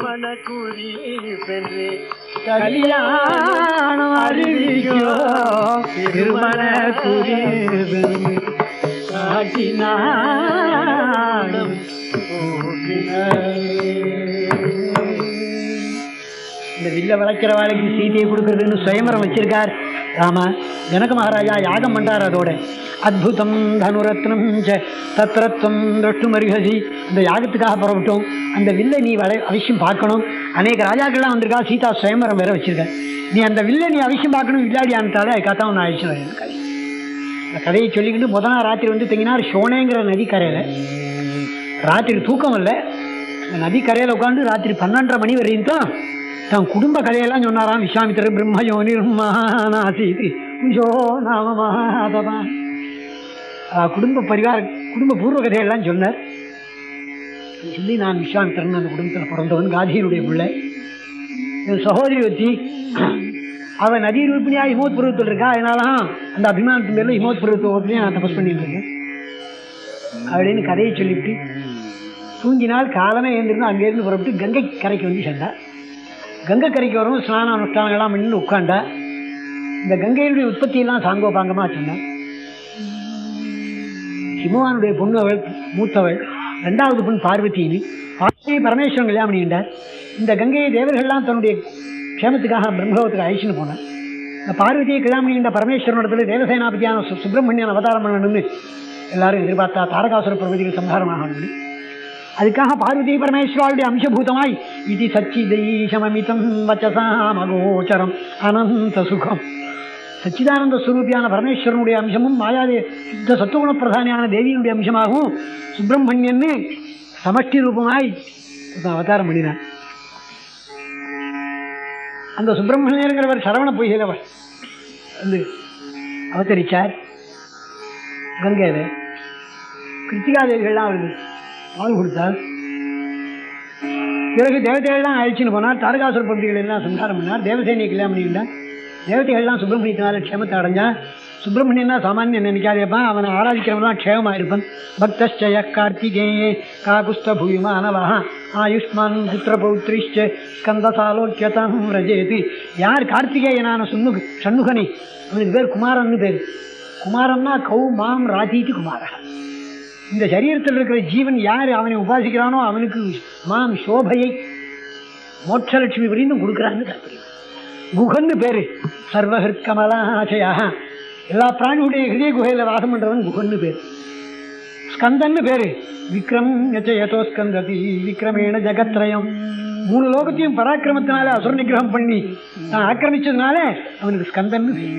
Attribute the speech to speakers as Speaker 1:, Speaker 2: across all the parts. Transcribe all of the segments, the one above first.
Speaker 1: மணக்குறி பெற்று கல்யாணம் அறிவிக்கோ திருமணக்குறி காட்டினாடும் இந்த வில்ல வளைக்கிற வாழைக்கு சீதையை கொடுக்கறதுன்னு சுயமரம் வச்சிருக்கார் ராமா. ஜனக மகாராஜா யாகம் பண்றார். அதோட அத்புதம் தனுரத்னம் தத்ரத்வம் திரஷ்டுமரிஹசி. அந்த யாகத்துக்காக புறப்பட்டோம். அந்த வில்லை நீ அவசியம் பார்க்கணும். அநேக ராஜாக்கள்லாம் வந்திருக்கா. சீதா சுயமரம் வேற வச்சிருக்க. நீ அந்த வில்லை நீ அவசியம் பார்க்கணும். வில்லாடி ஆனத்தாலே அதுக்காக ஒன்று அழிச்சு வரேன். கதை அந்த கதையை சொல்லிக்கிட்டு முதல் நாள் ராத்திரி வந்து தங்கினார் ஷோனேங்கிற நதிக்கரையில். ராத்திரி தூக்கம் இல்லை. நதிக்கரையில் உட்காந்து ராத்திரி 12:30 மணி வரையும் தான் தன் குடும்ப கதையெல்லாம் சொன்னாராம். விஸ்வாமித்திரர் பிரம்மயோ நிர்மானாசீதி குஞ்சோ நாம மாதவா குடும்ப பரிவார குடும்ப பூர்வ கதையெல்லாம் சொன்னார். சொல்லி நான் விஸ்வாமித்திரன் அந்த குடும்பத்தில் பிறந்தவன், காதியினுடைய பிள்ளை. என் சகோதரி வச்சு அவன் நதியில் உறுப்பினியா ஹிமோத் பருவத்தில் இருக்கா. அதனாலாம் அந்த அபிமானத்தின் பேரில் ஹிமோத் பருவத்தை நான் தபஸ் பண்ணிட்டு இருக்கேன் அப்படின்னு கதையை சொல்லிவிட்டு தூங்கினால் காலமே எழுந்திருந்து அங்கேருந்து புறப்பட்டு கங்கை கரைக்கு வந்து சேர்ந்தார். கங்கை கரைக்கு வரவும் ஸ்நான அனுஷ்டானங்கள்லாம் பண்ணி உட்காண்டா. இந்த கங்கையினுடைய உற்பத்தியெல்லாம் சாங்கோபாங்கமாக சொன்னார். சிவவானுடைய பொண்ணு அவள் மூத்தவள், 2வது பொண்ணு பார்வதினு. பார்வதி பரமேஸ்வரன் கல்யாணம் பண்ணிட்டார். இந்த கங்கையை தேவர்கள்லாம் தன்னுடைய க்ஷேமத்துக்காக பிரம்மலோகத்துக்கு அழிச்சுன்னு போனார். இந்த பார்வதியை கல்யாணம் பண்ணிட்ட பரமேஸ்வரனிடத்துல தேவசேனாபதியான சுப்பிரமணியன் அவதாரம் பண்ணணும்னு எல்லாரும் எதிர்பார்த்தா. தாரகாசுர பிரபதிகள் சம்ஹாரமாகணும்னு. அதுக்காக பார்வதி பரமேஸ்வராவுடைய அம்சபூதமாய் இது சச்சிதைஷமமிதம் வச்சசாமகோச்சரம் அனந்த சுகம். சச்சிதானந்த ஸ்வரூபியான பரமேஸ்வரனுடைய அம்சமும் மாயாதே சுத்த சத்துவகுண பிரதானியான தேவியினுடைய அம்சமாகவும் சுப்பிரமணியன்னு சமஷ்டி ரூபமாய் அவதாரம் பண்ணினார். அந்த சுப்பிரமணியங்கிறவர் சரவண பொய்கிறவர் வந்து அவதரிச்சார் கங்கையில. கிருத்திகா தேவிகள்லாம் அவருக்கு பால் கொடுத்தார். பிறகு தேவதைகள்லாம் அழிச்சுன்னு போனார். தாரகாசுர பகுதிகள் எல்லாம் சம்ஹாரம் பண்ணார். தேவசேனியை கல்யாணம் பண்ணிட்டார். தேவதைகள்லாம் சுப்பிரமணியத்தினால க்ஷேமத்தை அடைஞ்சான். சுப்பிரமணியன்னா சாமானியன் நினைக்காதேப்பா, அவனை ஆராதிக்கிறவனா க்ஷேமமாக இருப்பான். பக்தய கார்த்திகேயே காகுஸ்த பூயுமானவா ஆயுஷ்மான் புத்திர பௌத்ரிஷ்ட ஸ்கந்தசாலோக்கியதம் ரஜேதி. யார் கார்த்திகேயனான சண்முகனை, அவனுக்கு பேர் குமாரன்னு பேர். குமாரன்னா கௌ மாம் ராஜீதி குமார. இந்த சரீரத்தில் இருக்கிற ஜீவன் யார் அவனை உபாசிக்கிறானோ அவனுக்கு மாம் சோபையை மோட்சலட்சுமி வரையும் கொடுக்குறான்னு தாற்பயம். குகன்னு பேரு. சர்வஹிருத் கமலாசயா. எல்லா பிராணியுடைய ஹிருதய குகையில் வாசம் பண்றவன் குகன்னு பேர். ஸ்கந்தன்னு பேரு. விக்ரம் யதோ ஸ்கந்ததி விக்ரமேண ஜகத்ரயம். 3 லோகத்தையும் பராக்கிரமத்தினால அசுர நிகிரகம் பண்ணி நான் ஆக்கிரமிச்சதுனால அவனுக்கு ஸ்கந்தன்னு பேர்.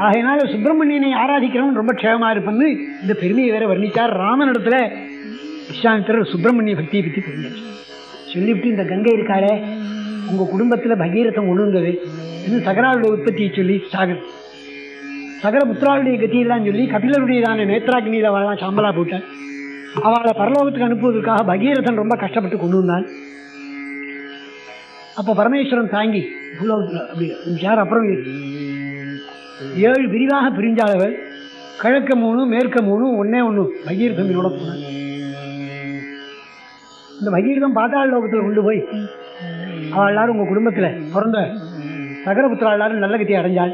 Speaker 1: ஆகையினால சுப்பிரமணியனை ஆராதிக்கிறவன் ரொம்ப க்ஷேமமா இருப்பன்னு இந்த பெருமையை வேற வர்ணித்தார். ராமனிடத்துல விஸ்வாமித்திரர் சுப்பிரமணிய பக்தியை பற்றி தெரிஞ்சாச்சு. சொல்லிவிட்டு இந்த கங்கை இருக்காளே உங்க குடும்பத்துல பகீரதம் கொண்டு வந்தது இன்னும் சகராளுடைய உற்பத்தியை சொல்லி சகர புத்திராளுடைய கத்தியெல்லாம் சொல்லி கபிலருடையதான நேத்ராக்னியில அவெல்லாம் சாம்பலா போட்டார். அவளை பரலோகத்துக்கு அனுப்புவதற்காக பகீரதன் ரொம்ப கஷ்டப்பட்டு கொண்டு வந்தான். அப்போ பரமேஸ்வரன் தாங்கி பூலோகத்தில் அப்படி யார் அப்புறம் 7 பிரிவாக பிரிஞ்சாளவள். கிழக்க 3 மேற்க 3 ஒன்னே ஒன்று பகீரதனோட போனான். இந்த பகீரதம் பாதாள லோகத்தில் கொண்டு போய் அவள் எல்லாரும் உங்கள் குடும்பத்தில் பிறந்த சகரபுத்திரா எல்லாரும் நல்ல கத்தியை அடைஞ்சாள்.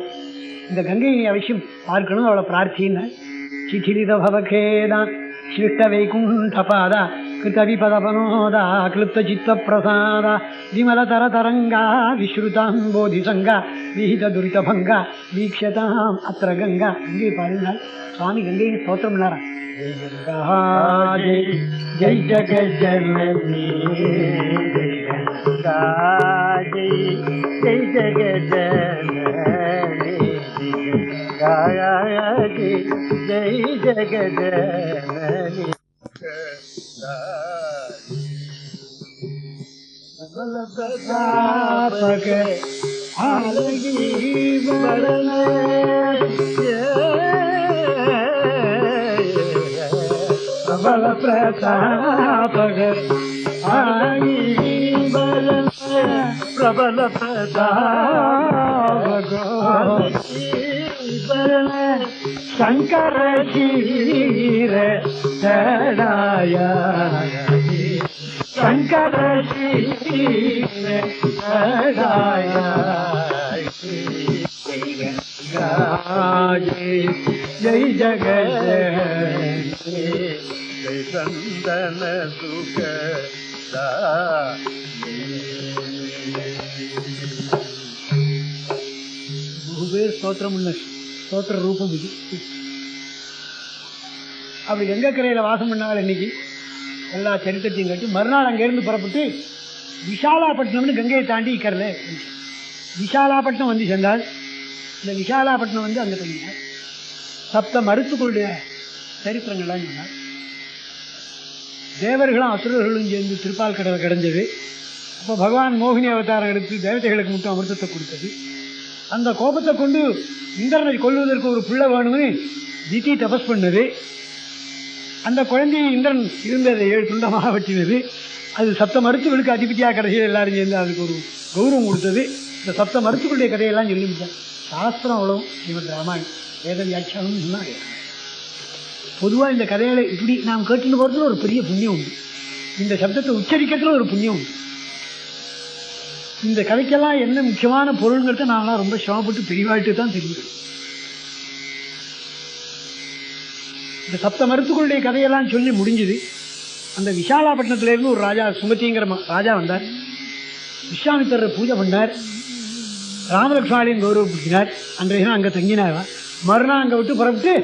Speaker 1: இந்த கங்கையை அவசியம் பார்க்கணும் அவளை பிரார்த்தினாள். சிச்சிலித பவகேதான் ஸ்லிஷ்ட வைகுண்டபாதா கிருத்தவிபதபனோதா கிளுப்த சித்த பிரசாதா விமலதர தரங்கா விஸ்ருதாம்போதி சங்கா விஹித துரித பங்கா வீக்ஷதாம் அத்திர கங்கா. கங்கை பாடினாள். சுவாமி கங்கையை ஸ்தோத்திரம் பண்ணாரா. ஜெய் ஜகஜனனி ஜெய் ஜகஜனனி ஜெய் ஜகஜனனி பிரதாபக ஆலகி வரண பிரபல பிரதாபக ஆலகி வரண பிரபல பிரதாபக ஆலகி வரண சங்கர சீர தடாய சங்கர சீர தடாய ஜெய் ஜகத் ஜெய் சந்தன சுக ஸ்தோத்திரம் உள்ள ஸ்தோத்திர ரூபம் இது. அப்படி கங்கைக்கரையில் வாசம் பண்ணால் இன்னைக்கு எல்லா சரித்திரத்தையும் கட்டி மறுநாள் அங்கேருந்து புறப்பட்டு விஷாலாப்பட்டினம்னு கங்கையை தாண்டி இக்கரில் விஷாலாப்பட்டினம் வந்து சென்றால் இந்த விஷாலாப்பட்டினம் வந்து அங்கே தங்கினார். சப்த மருத்துக்களுடைய சரித்திரங்கள்லாம் சொன்னார். தேவர்களும் அசுரர்களும் சேர்ந்து திருப்பால் கடலை கிடந்தது. அப்போ பகவான் மோகினி அவதாரம் எடுத்து தேவதைகளுக்கு மட்டும் அமிர்தத்தை கொடுத்தது. அந்த கோபத்தை கொண்டு இந்திரனை கொல்வதற்கு ஒரு பிள்ளை வேணும்னு திதி தபஸ் பண்ணது. அந்த குழந்தையை இந்திரன் இருந்ததை 7 துண்டமாக வெட்டினது. அது சப்த மருத்துவர்களுக்கு அதிபதியாக கடைசியில் எல்லாரும் சேர்ந்து அதுக்கு ஒரு கௌரவம் கொடுத்தது. இந்த சப்த மருத்துவர்களுடைய கதையெல்லாம் சொல்லிவிட்டேன். சாஸ்திரம் அவ்வளோ ஸ்ரீமத் ராமாயணம் வேத வியாக்கியானம்னு சொன்னாங்க. பொதுவாக இந்த கதைகளை இப்படி நாம் கேட்டுன்னு போகிறதுல ஒரு பெரிய புண்ணியம் உண்டு. இந்த சப்தத்தை உச்சரிக்கிறதுல ஒரு புண்ணியம் உண்டு. இந்த கதைக்கெல்லாம் என்ன முக்கியமான பொருள்ங்கிறத நான்லாம் ரொம்ப சிரமப்பட்டு பெரியவாழ்த்து தான் தெரியும். இந்த சப்த மருத்துவர்களுடைய கதையெல்லாம் சொல்லி முடிஞ்சுது. அந்த விஷாலாப்பட்டினத்திலேருந்து ஒரு ராஜா சுமதிங்கிற ராஜா வந்தார். விஸ்வாமித்திரரை பூஜை பண்ணார். ராமலக்ஷ்மணியின் கௌரவப்படுத்தினார். அன்றைய தினம் அங்கே தங்கினார். மறுநாள் அங்கே விட்டு புறப்பட்டு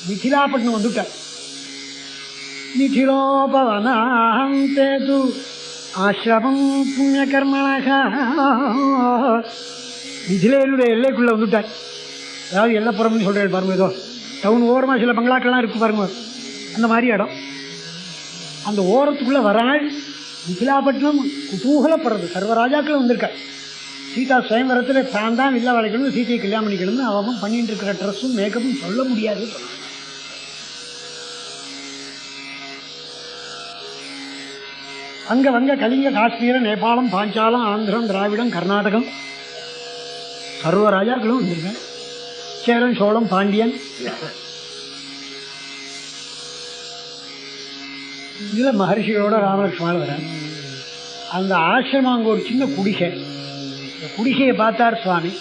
Speaker 1: மிथिलापट्टनम வந்துட்டார். மிथिलोपवनान्तेतु ஆசிரமம் புண்ணியகர்மணக மிथिलेனுடைய எல்லைக்குள்ளே வந்துட்டார். அதாவது எல்லைப்புறம்னு சொல்கிறாரு பாருங்க. ஏதோ டவுன் ஓரமாக சில பங்களாக்கள்லாம் இருக்குது பாருங்க, அந்த மாதிரி இடம். அந்த ஓரத்துக்குள்ளே வராள். மிथिलापट्टनम குதூகலப்படுறது. சர்வராஜாக்களும் வந்திருக்காள். சீதா சுயம்பரத்தில் தான் தான் வில்ல வளைக்கணும், சீதையை கல்யாணம் பண்ணிக்கணும்னு அவன் பண்ணிட்டு இருக்கிற ட்ரெஸ்ஸும் மேக்கப்பும் சொல்ல முடியாது. அங்கே வங்க கலிங்க, காஷ்மீரம், நேபாளம், பாஞ்சாலம், ஆந்திரம், திராவிடம், கர்நாடகம் சர்வ ராஜாக்களும் வந்திருக்கேன். சேரன், சோழம், பாண்டியன். இதில் மகர்ஷிகளோட ராமலட்சுமணன் வர அந்த ஆசிரமம் அங்கே ஒரு சின்ன குடிசை. இந்த குடிசையை பார்த்தார் சுவாமி.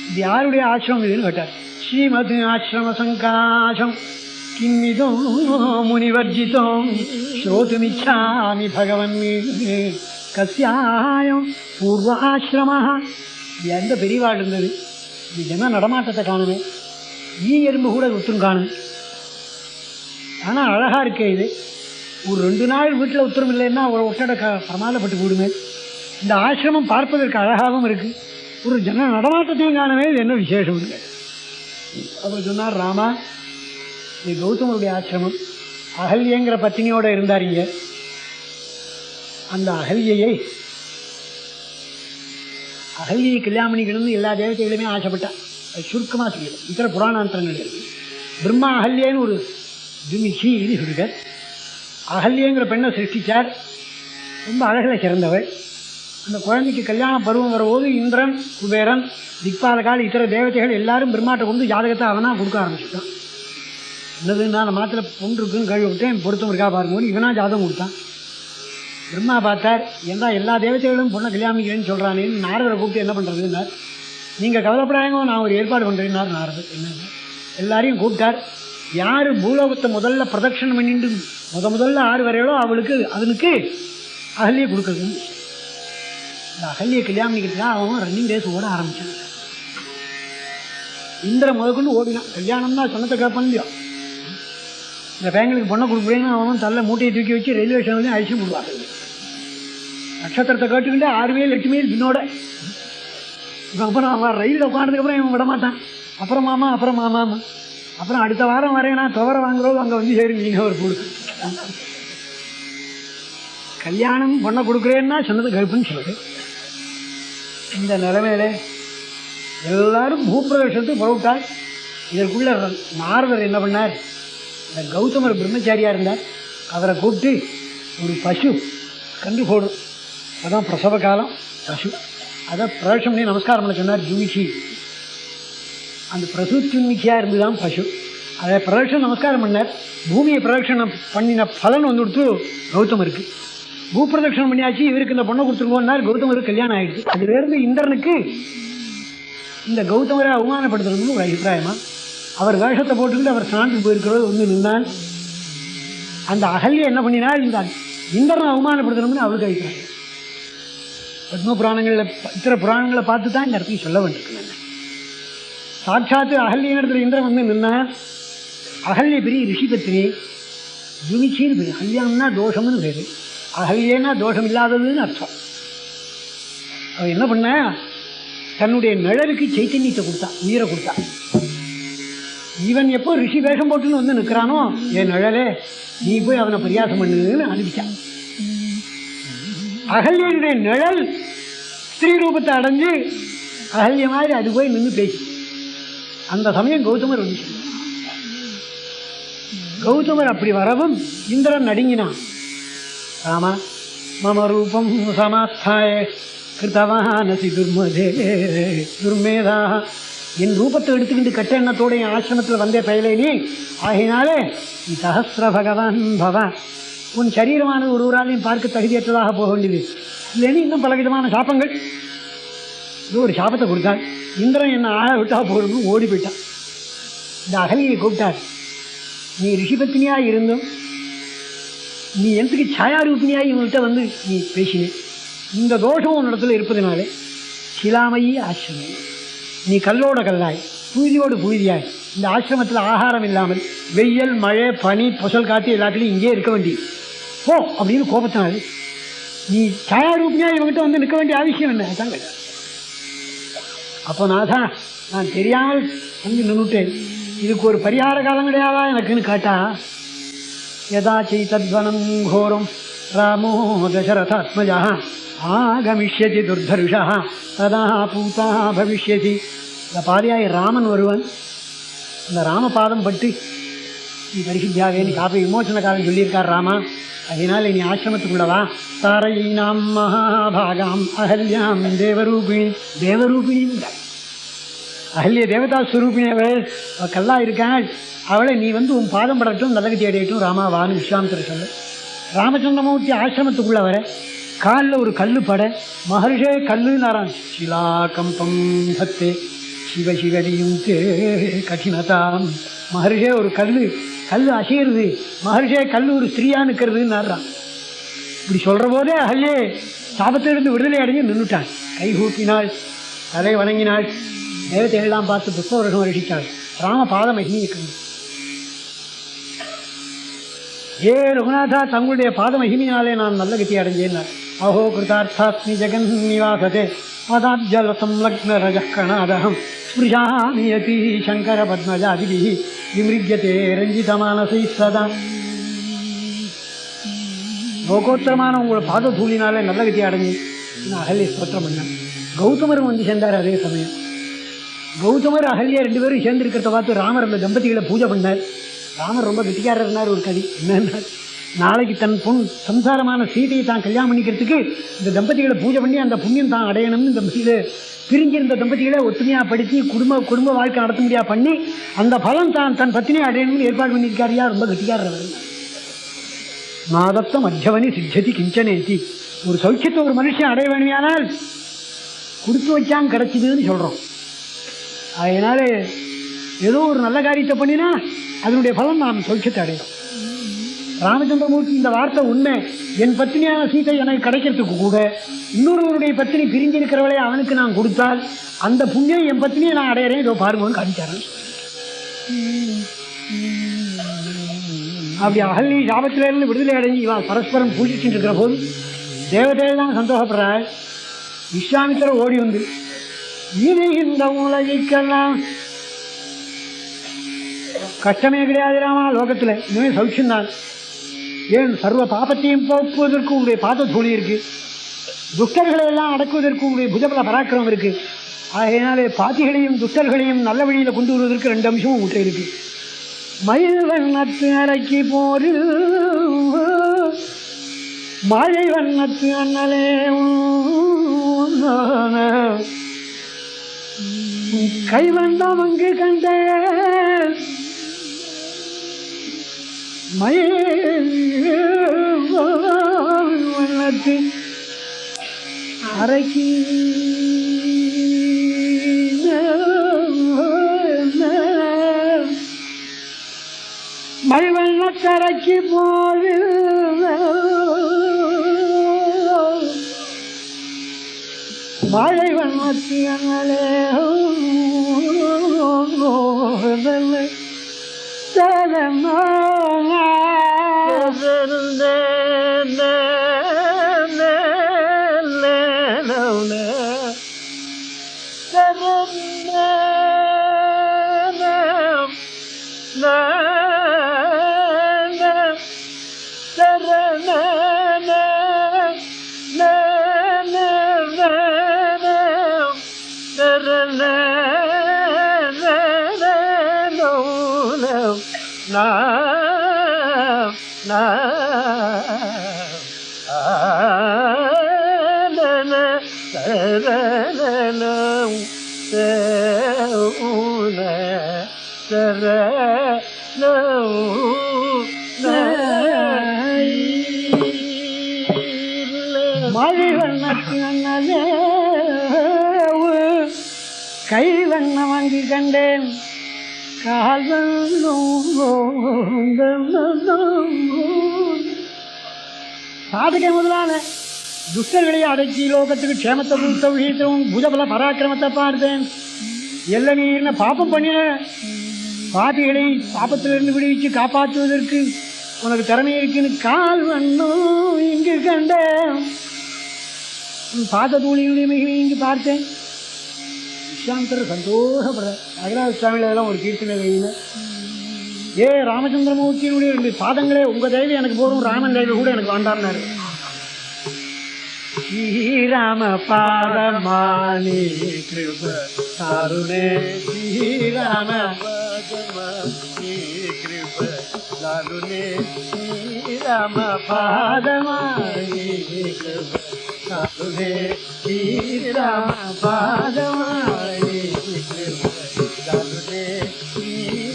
Speaker 1: இது யாருடைய ஆசிரமம் இதுன்னு கேட்டார். ஸ்ரீமத் ஆசிரம சங்காசம் கிம்மிதம் முனிவர்ஜிதம் ஸ்ரோதுமிச்சாமி பகவன் கஸ்யாயம் பூர்வ ஆசிரம. இது எந்த பெரியவாள் இருந்தது. இது ஜன நடமாட்டத்தை காணுமே, ஈ எறும்பு கூட உத்தரம் காணும். ஆனால் அழகாக இருக்கே இது. ஒரு 2 நாள் வீட்டில் உத்தரம் இல்லைன்னா ஒரு ஒட்டடை பிரமாதப்பட்டு போடுமே. இந்த ஆசிரமம் பார்ப்பதற்கு அழகாகவும் இருக்குது, ஒரு ஜன நடமாட்டத்தையும் காணவே. இது என்ன விசேஷம் இல்லை. அவர் சொன்னார், ராமா இது கௌதமருடைய ஆசிரமம். அகல்யங்கிற பத்தினியோடு இருந்தார் இங்கே. அந்த அகல்யை கல்யாணம் பண்ணிக்கணும்னு எல்லா தேவதைகளுமே ஆசைப்பட்டார். அது சுருக்கமாக சொல்லிடும். இத்தனை புராணாந்தரங்கள் இருக்குது. பிரம்மா அகல்யன்னு ஒரு துமிச்சி இது சொல்லிட்டார். அகல்யங்கிற பெண்ணை சிருஷ்டித்தார். ரொம்ப அழகில் சிறந்தவள். அந்த குழந்தைக்கு கல்யாண பருவம் வரும்போது இந்திரன், குபேரன், திக்பாலகால், இத்தர தேவதைகள் எல்லாரும் பிரம்மாட்டை கொண்டு ஜாதகத்தை அவனாக கொடுக்க ஆரம்பிச்சுட்டான். என்னதுன்னா அந்த மாதத்தில் பொண்ணு இருக்குன்னு கழுவி விட்டேன், பொருத்தம் இருக்கா பாருங்கன்னு இவனா ஜாதகம் கொடுத்தான். பிரம்மா பார்த்தார், ஏன்னா எல்லா தேவதைகளும் பொண்ணை கல்யாணிக்கிறேன்னு சொல்கிறானேன்னு நாரதரை கூப்பிட்டு என்ன பண்ணுறதுன்னார். நீங்கள் கவலைப்படாங்க, நான் ஒரு ஏற்பாடு பண்ணுறேன்னார் நாரதர். என்னங்க எல்லாரையும் கூப்பிட்டார். யார் பூலோகத்தை முதல்ல பிரதட்சணம் பண்ணிட்டு முதல்ல 6 வரையோளோ அவனுக்கு அகல்யை கொடுக்குறது. இந்த அகல்யை கல்யாணம் பண்ணிக்கிறதுக்காக அவன் ரன்னிங் ரேஸ் ஓட ஆரம்பித்தான். இந்திரன் முதற்கொண்டு ஓடினான். கல்யாணம்னா சொன்னத்தை கேட்பான் இல்லையோ. இந்த பேங்களுக்கு பொண்ணை கொடுக்குறேன்னு அவன் தள்ள மூட்டையை தூக்கி வச்சு ரயில்வே ஸ்டேஷன்லேயும் அழிச்சு விடுவாங்க. நட்சத்திரத்தை கேட்டுக்கிட்டு 6 மைல் 8 மைல் பின்னோட. அப்புறம் அவன் ரயிலில் உட்காந்ததுக்கப்புறம் இவன் விட மாட்டான். அப்புறம் மாமா அப்புறம் அடுத்த வாரம் வரேன் நான் துவரை வாங்குறோம் அங்கே வந்து சேருவீங்க ஒரு பொண்ணு. கல்யாணம் பொண்ணை கொடுக்குறேன்னா சொன்னது கேட்புன்னு சொல்லுது. இந்த நிலைமையில எல்லாரும் பூப்பிரதேசத்துக்கு புறவிட்டால். இதற்குள்ள நாரதர் என்ன பண்ணார், இந்த கௌதமர் பிரம்மச்சாரியாக இருந்தார். அவரை கூப்பிட்டு ஒரு பசு கண்டு போடும், அதான் பிரசவ காலம் பசு, அதை பிரவேசம் பண்ணி நமஸ்காரம் பண்ண சொன்னார். ஜூமிச்சி அந்த பிரசூத்தின்மிக்கையாக இருந்துதான் பசு. அதை பிரதட்சணம் நமஸ்காரம் பண்ணார். பூமியை பிரதட்சணம் பண்ணின பலன் வந்து கொடுத்து கௌதமருக்கு. பூப்பிரதட்சணம் பண்ணியாச்சு, இவருக்கு இந்த பொண்ணை கொடுத்துருக்கோன்னார். கௌதமருக்கு கல்யாணம் ஆகிடுச்சு. அதுலேருந்து இந்திரனுக்கு இந்த கௌதமரை அவமானப்படுத்தணும்னு ஒரு அபிப்பிராயமா அவர் வேஷத்தை போட்டுக்கிட்டு அவர் ஸ்நானத்துக்கு போயிருக்கிறது வந்து நின்றால். அந்த அகல்யை என்ன பண்ணினால் இந்த இந்திரனை அவமானப்படுத்தணும்னு அவருக்கு அபிப்பிராயம். பத்ம புராணங்களில் இத்தனை புராணங்களை பார்த்து தான் இந்த இடத்துக்கு சொல்ல வேண்டியிருக்கேன். சாட்சாத்து அகல்ய இடத்துல இந்திரன் வந்து நின்னால் அகல்ய பெரிய ரிஷி பத்தினி யுமிச்சின்னு பேர். அகல்யம்னா தோஷம்னு பேர், அகல்யன்னா தோஷம் இல்லாததுன்னு அர்த்தம். அவன் என்ன பண்ண, தன்னுடைய நிழலுக்கு சைத்தன்யத்தை கொடுத்தா, உயிரை கொடுத்தா. இவன் எப்போ ரிஷி வேஷம் போட்டுன்னு வந்து நிற்கிறானோ, என் நிழலே நீ போய் அவனை பரியாசம் பண்ணுன்னு அனுப்பிச்சான். அகல்யனுடைய நிழல் ஸ்திரீ ரூபத்தை அடைஞ்சு அகல்ய மாதிரி அது போய் நின்று பேசி. அந்த சமயம் கௌதமர் வந்து சொன்னார். கௌதமர் அப்படி வரவும் இந்திரன் நடுங்கினான். ராமா மம ரூபம் சமாஸ்தாய கிருத்தவானசி துர்மதே துர்மேதா, என் ரூபத்தை எடுத்துக்கிட்டு கட்ட எண்ணத்தோட என் ஆசிரமத்தில் வந்தே பயலேனே, ஆகினாலே நீ சஹஸ்ர பகவான் பவா, உன் சரீரமானது ஒரு ஊராலையும் பார்க்க தகுதியற்றதாக போக வேண்டியது இல்லைன்னு இன்னும் பலவிதமான சாப்பங்கள். இது ஒரு சாபத்தை கொடுத்தாள். இந்திரன் என்ன ஆள விட்டா போகணும்னு ஓடி போயிட்டான். இந்த அகலியை கூப்பிட்டார். நீ ரிஷிபத்தினியாக இருந்தும் நீ எனக்கு சாயாரூபினியாக இவங்கள்ட்ட வந்து நீ பேசினே, இந்த தோஷம் உன் இடத்துல இருப்பதனாலே சிலாமையே ஆசிரமம், நீ கல்லோட கல்லாய் புழுதியோடு புழுதியாய் இந்த ஆசிரமத்தில் ஆகாரம் இல்லாமல் வெயில் மழை பனி புசல் காற்று எல்லாத்துலையும் இங்கே இருக்க வேண்டிய போ அப்படின்னு கோபத்தினாலே நீ சாயாரூபினியாக இவங்ககிட்ட வந்து நிற்க வேண்டிய அவசியம் என்ன தான் கேட்டார். அப்போ நான் தெரியாமல் வந்து நின்றுட்டேன், இதுக்கு ஒரு பரிகார காலம் கிடையாதா எனக்குன்னு கேட்டா, யதா சைதத்வனம் கோரம் ராமோ தசரதாத்மஜா ஆகமிஷ்யதி துர்தர்ஷா ததா பூதா பவிஷ்யதி. இந்த பாதியாய் ராமன் வருவன், இந்த ராமபாதம் பட்டு நீ பரிசுத்தியாவே நீ காப்பி விமோச்சன காலம் சொல்லியிருக்கார் ராமா, அதனால நீ ஆசிரமத்துக்குள்ளவா. தாரையினாம் மகாபாகாம் அகல்யாம் தேவரூபிணி, தேவரூபிணின்னு அகல்ய தேவதா ஸ்வரூபிணி அவள் கல்லா இருக்காள், அவளை நீ வந்து உன் பாதம் படட்டும் நல்லகதி அடையட்டும் ராமா வான்னு விஸ்வாமித்திர சொல்ல. ராமச்சந்திரமூர்த்தி ஆசிரமத்துக்குள்ள வர காலில் ஒரு கல்லு பட மகர்ஷே கல்லுன்னாரான். சிலா கம்பம் சத்தே சிவ சிவடியும் தே கடினதாம். மகர்ஷே ஒரு கல்லு அசையிறது, மகர்ஷே கல் ஒரு ஸ்திரீயா நிற்கிறதுன்னாரான். இப்படி சொல்கிற போதே அகல்யே சாபத்திலிருந்து விடுதலை அடைஞ்சு நின்றுட்டான். கைகூப்பினாள், தலை வணங்கினாள், தேவதைகள்லாம் பார்த்து புஷ்பவருஷம் வருஷித்தாள். ராம பாத மகிமை இருக்கிறது. ஏ ரகுநாதா, தங்களுடைய பாத மகிமையினாலே நான் நல்ல கதி அடைஞ்சேன். அஹோ கிருதார்த்தாஸ்மி ஜெகன் நிவாசதே பதாப்ஜல சம்லக்ன ரஜக்கணாதகம் ஸ்பிருஷாமியதி சங்கர பத்மஜாதிபி விமிருஜ்யதே ரஞ்சிதமானசை சதா. லோகோத்தரமான உங்களோட பாத தூளினாலே நல்ல கதி அடைஞ்சி அகல்ய ஸ்தோத்திரம் பண்ண. கௌதமரும் வந்து சேர்ந்தார். அதே சமயம் கௌதமர் அகல்யா ரெண்டு பேரும் சேர்ந்திருக்கிறத பார்த்து ராமர் அந்த தம்பதிகளை பூஜை பண்ணார். ராமர் ரொம்ப கெட்டிக்காரர்னார். ஒரு கதி என்னன்னா, நாளைக்கு தன் சம்சாரமான சீதையை தான் கல்யாணம் பண்ணிக்கிறதுக்கு இந்த தம்பதிகளை பூஜை பண்ணி அந்த புண்ணியம் தான் அடையணும்னு இந்த பிரிஞ்சிருந்த தம்பதிகளை ஒத்துமையாக படுத்தி குடும்ப வாழ்க்கை நடத்த முடியாது பண்ணி அந்த பலன் தான் தன் பத்தினியை அடையணும்னு ஏற்பாடு பண்ணியிருக்காரியா. ரொம்ப கெட்டிக்காரர். மாதத்த மத்தியவனி சித்ததி கிஞ்சனேதி. ஒரு சௌக்கியத்தை ஒரு மனுஷன் அடைய வேணுமையானால் கொடுத்து வச்சாங்க கிடைச்சிதுன்னு சொல்கிறோம். அதனால ஏதோ ஒரு நல்ல காரியத்தை பண்ணினா அதனுடைய பலன் நாம் சௌக்கியத்தை அடையும். ராமச்சந்திரமூர்த்தி இந்த வார்த்தை உண்மை. என் பத்தினியான சீதை எனக்கு கிடைக்கிறதுக்கு கூட இன்னொருவருடைய பத்தினி பிரிஞ்சிருக்கிறவளை அவனுக்கு நான் கொடுத்தால் அந்த புண்ணியம் என் பத்தினியை நான் அடையிறேன், இதோ பாருங்கன்னு காமிச்சாரன். அப்படி அகல்ய சாபத்திலிருந்து விடுதலை அடைஞ்சு இவன் பரஸ்பரம் பூஜிச்சுட்டு இருக்கிற போது தேவதைகள் தான் சந்தோஷப்படுறாள். விஸ்வாமித்திர ஓடி வந்து இது இந்த உலகிற்கெல்லாம் கஷ்டமே கிடையாது ராமா, லோகத்தில் இனிமே சௌக்கியம்தான். ஏன் சர்வ பாபத்தையும் போக்குவதற்கு உங்களுடைய பாத தூளி இருக்கு, துஷ்டர்களை எல்லாம் அடக்குவதற்கு உங்களுடைய புஜபல பராக்கிரமம் இருக்கு. ஆகையினாலே பாத்திகளையும் துஷ்டர்களையும் நல்ல வழியில் கொண்டு வருவதற்கு 2 அம்சமும் உங்கள்கிட்ட இருக்கு. மயில் வண்ணத்து அரைக்கி போரில் மழை வண்ணத்து அண்ணலே கை வந்தவன் அங்கு கண்ட மயிலத்து அரைக்கி மயில்வண்ணக்கரைக்கு போது மழை வண்ணத்தியங்களே மழை வண்ணத்தினே கை வண்ண வாங்கி கண்டேன் கால் சாதகை முதலான துஷ்டர்களை அடக்கி லோகத்துக்கு க்ஷேமத்தை கொடுத்த விஷயத்திலும் புஜபல பராக்கிரமத்தை பார்த்தேன். எல்ல நீர்ன பாப்பம் பண்ணின பாப்பிகளை பாப்பத்திலிருந்து விடுவிச்சு காப்பாற்றுவதற்கு உனக்கு திறமை இருக்குன்னு கால் வண்ணம் இங்கு கண்டேன். பார்த்த தூளியுடைய மிகவும் இங்கு பார்த்தேன். விஸ்வாமித்திரர் சந்தோஷப்படுற அகராஜ சுவாமியில் அதெல்லாம் ஒரு கீர்த்தனை கையில் ஏ ராமச்சந்திரமூர்த்தியினுடைய 2 பாதங்களே உங்கள் தயவு எனக்கு போதும், ராமன் தயவு கூட எனக்கு வேண்டாம்னாரு. ஸ்ரீராம பாதமானி கிருப சாருணே ஸ்ரீராம பாதமானி கிருப சாருணே ஸ்ரீராம பாதமானி கிருப சாருணே ஸ்ரீராம பாதமானி கிருப சாருணே ஸ்ரீராம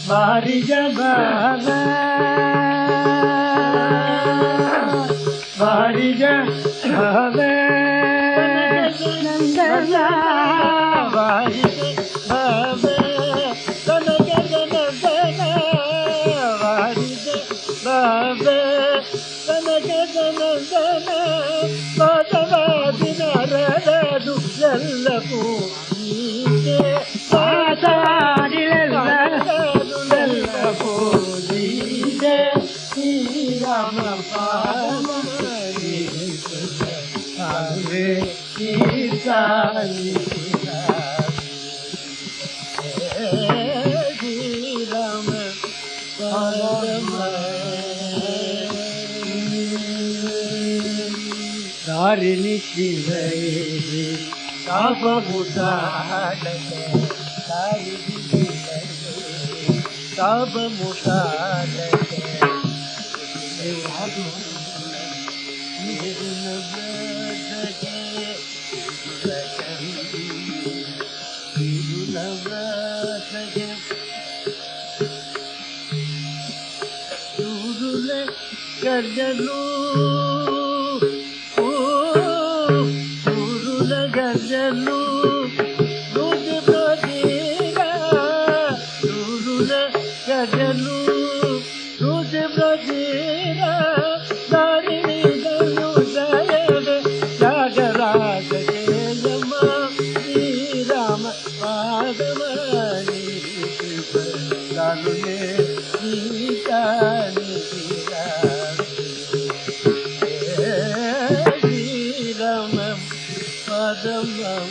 Speaker 1: பாரிஜ பாத பாரிஜ பாத நந்தன பாரிஜ பாத கனக நந்தன பாரிஜ பாத கனக நந்தன பாதவாதி நரது ಎಲ್ಲವೂ ನೀಗೆ ಮಾತಾಡಿಲೆಲ್ಲವೂ ನೀಗೆ ಶ್ರೀರಾಮ ಪಾದಮೇ ಶ್ರೀರಾಮ தாரிணி சிலையே தாபமுதாடக தாரிணி சிலையே தாபமுதாடக గజలు గజలు రుచి ప్రతీరా గజలు రుచి ప్రతీరా దారిని గలు జయద జాగరాజ జయమ శ్రీరామ పాదమని దానునే గీతాని శ్రీరామ పదమం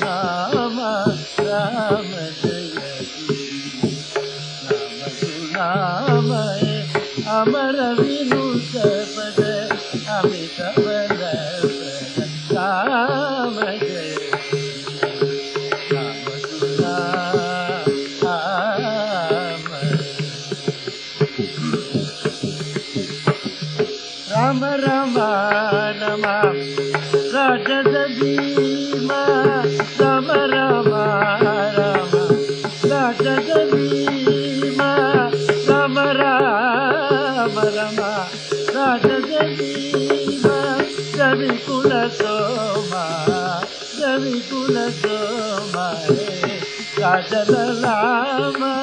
Speaker 1: నామ రామ జయతి నామ అమర వినుత పద అమిత
Speaker 2: भीमा राम राम राम राक्षस भीमा राम राम राम राक्षस भीमा रविकुल सोमा रविकुल सोमा काजल लामा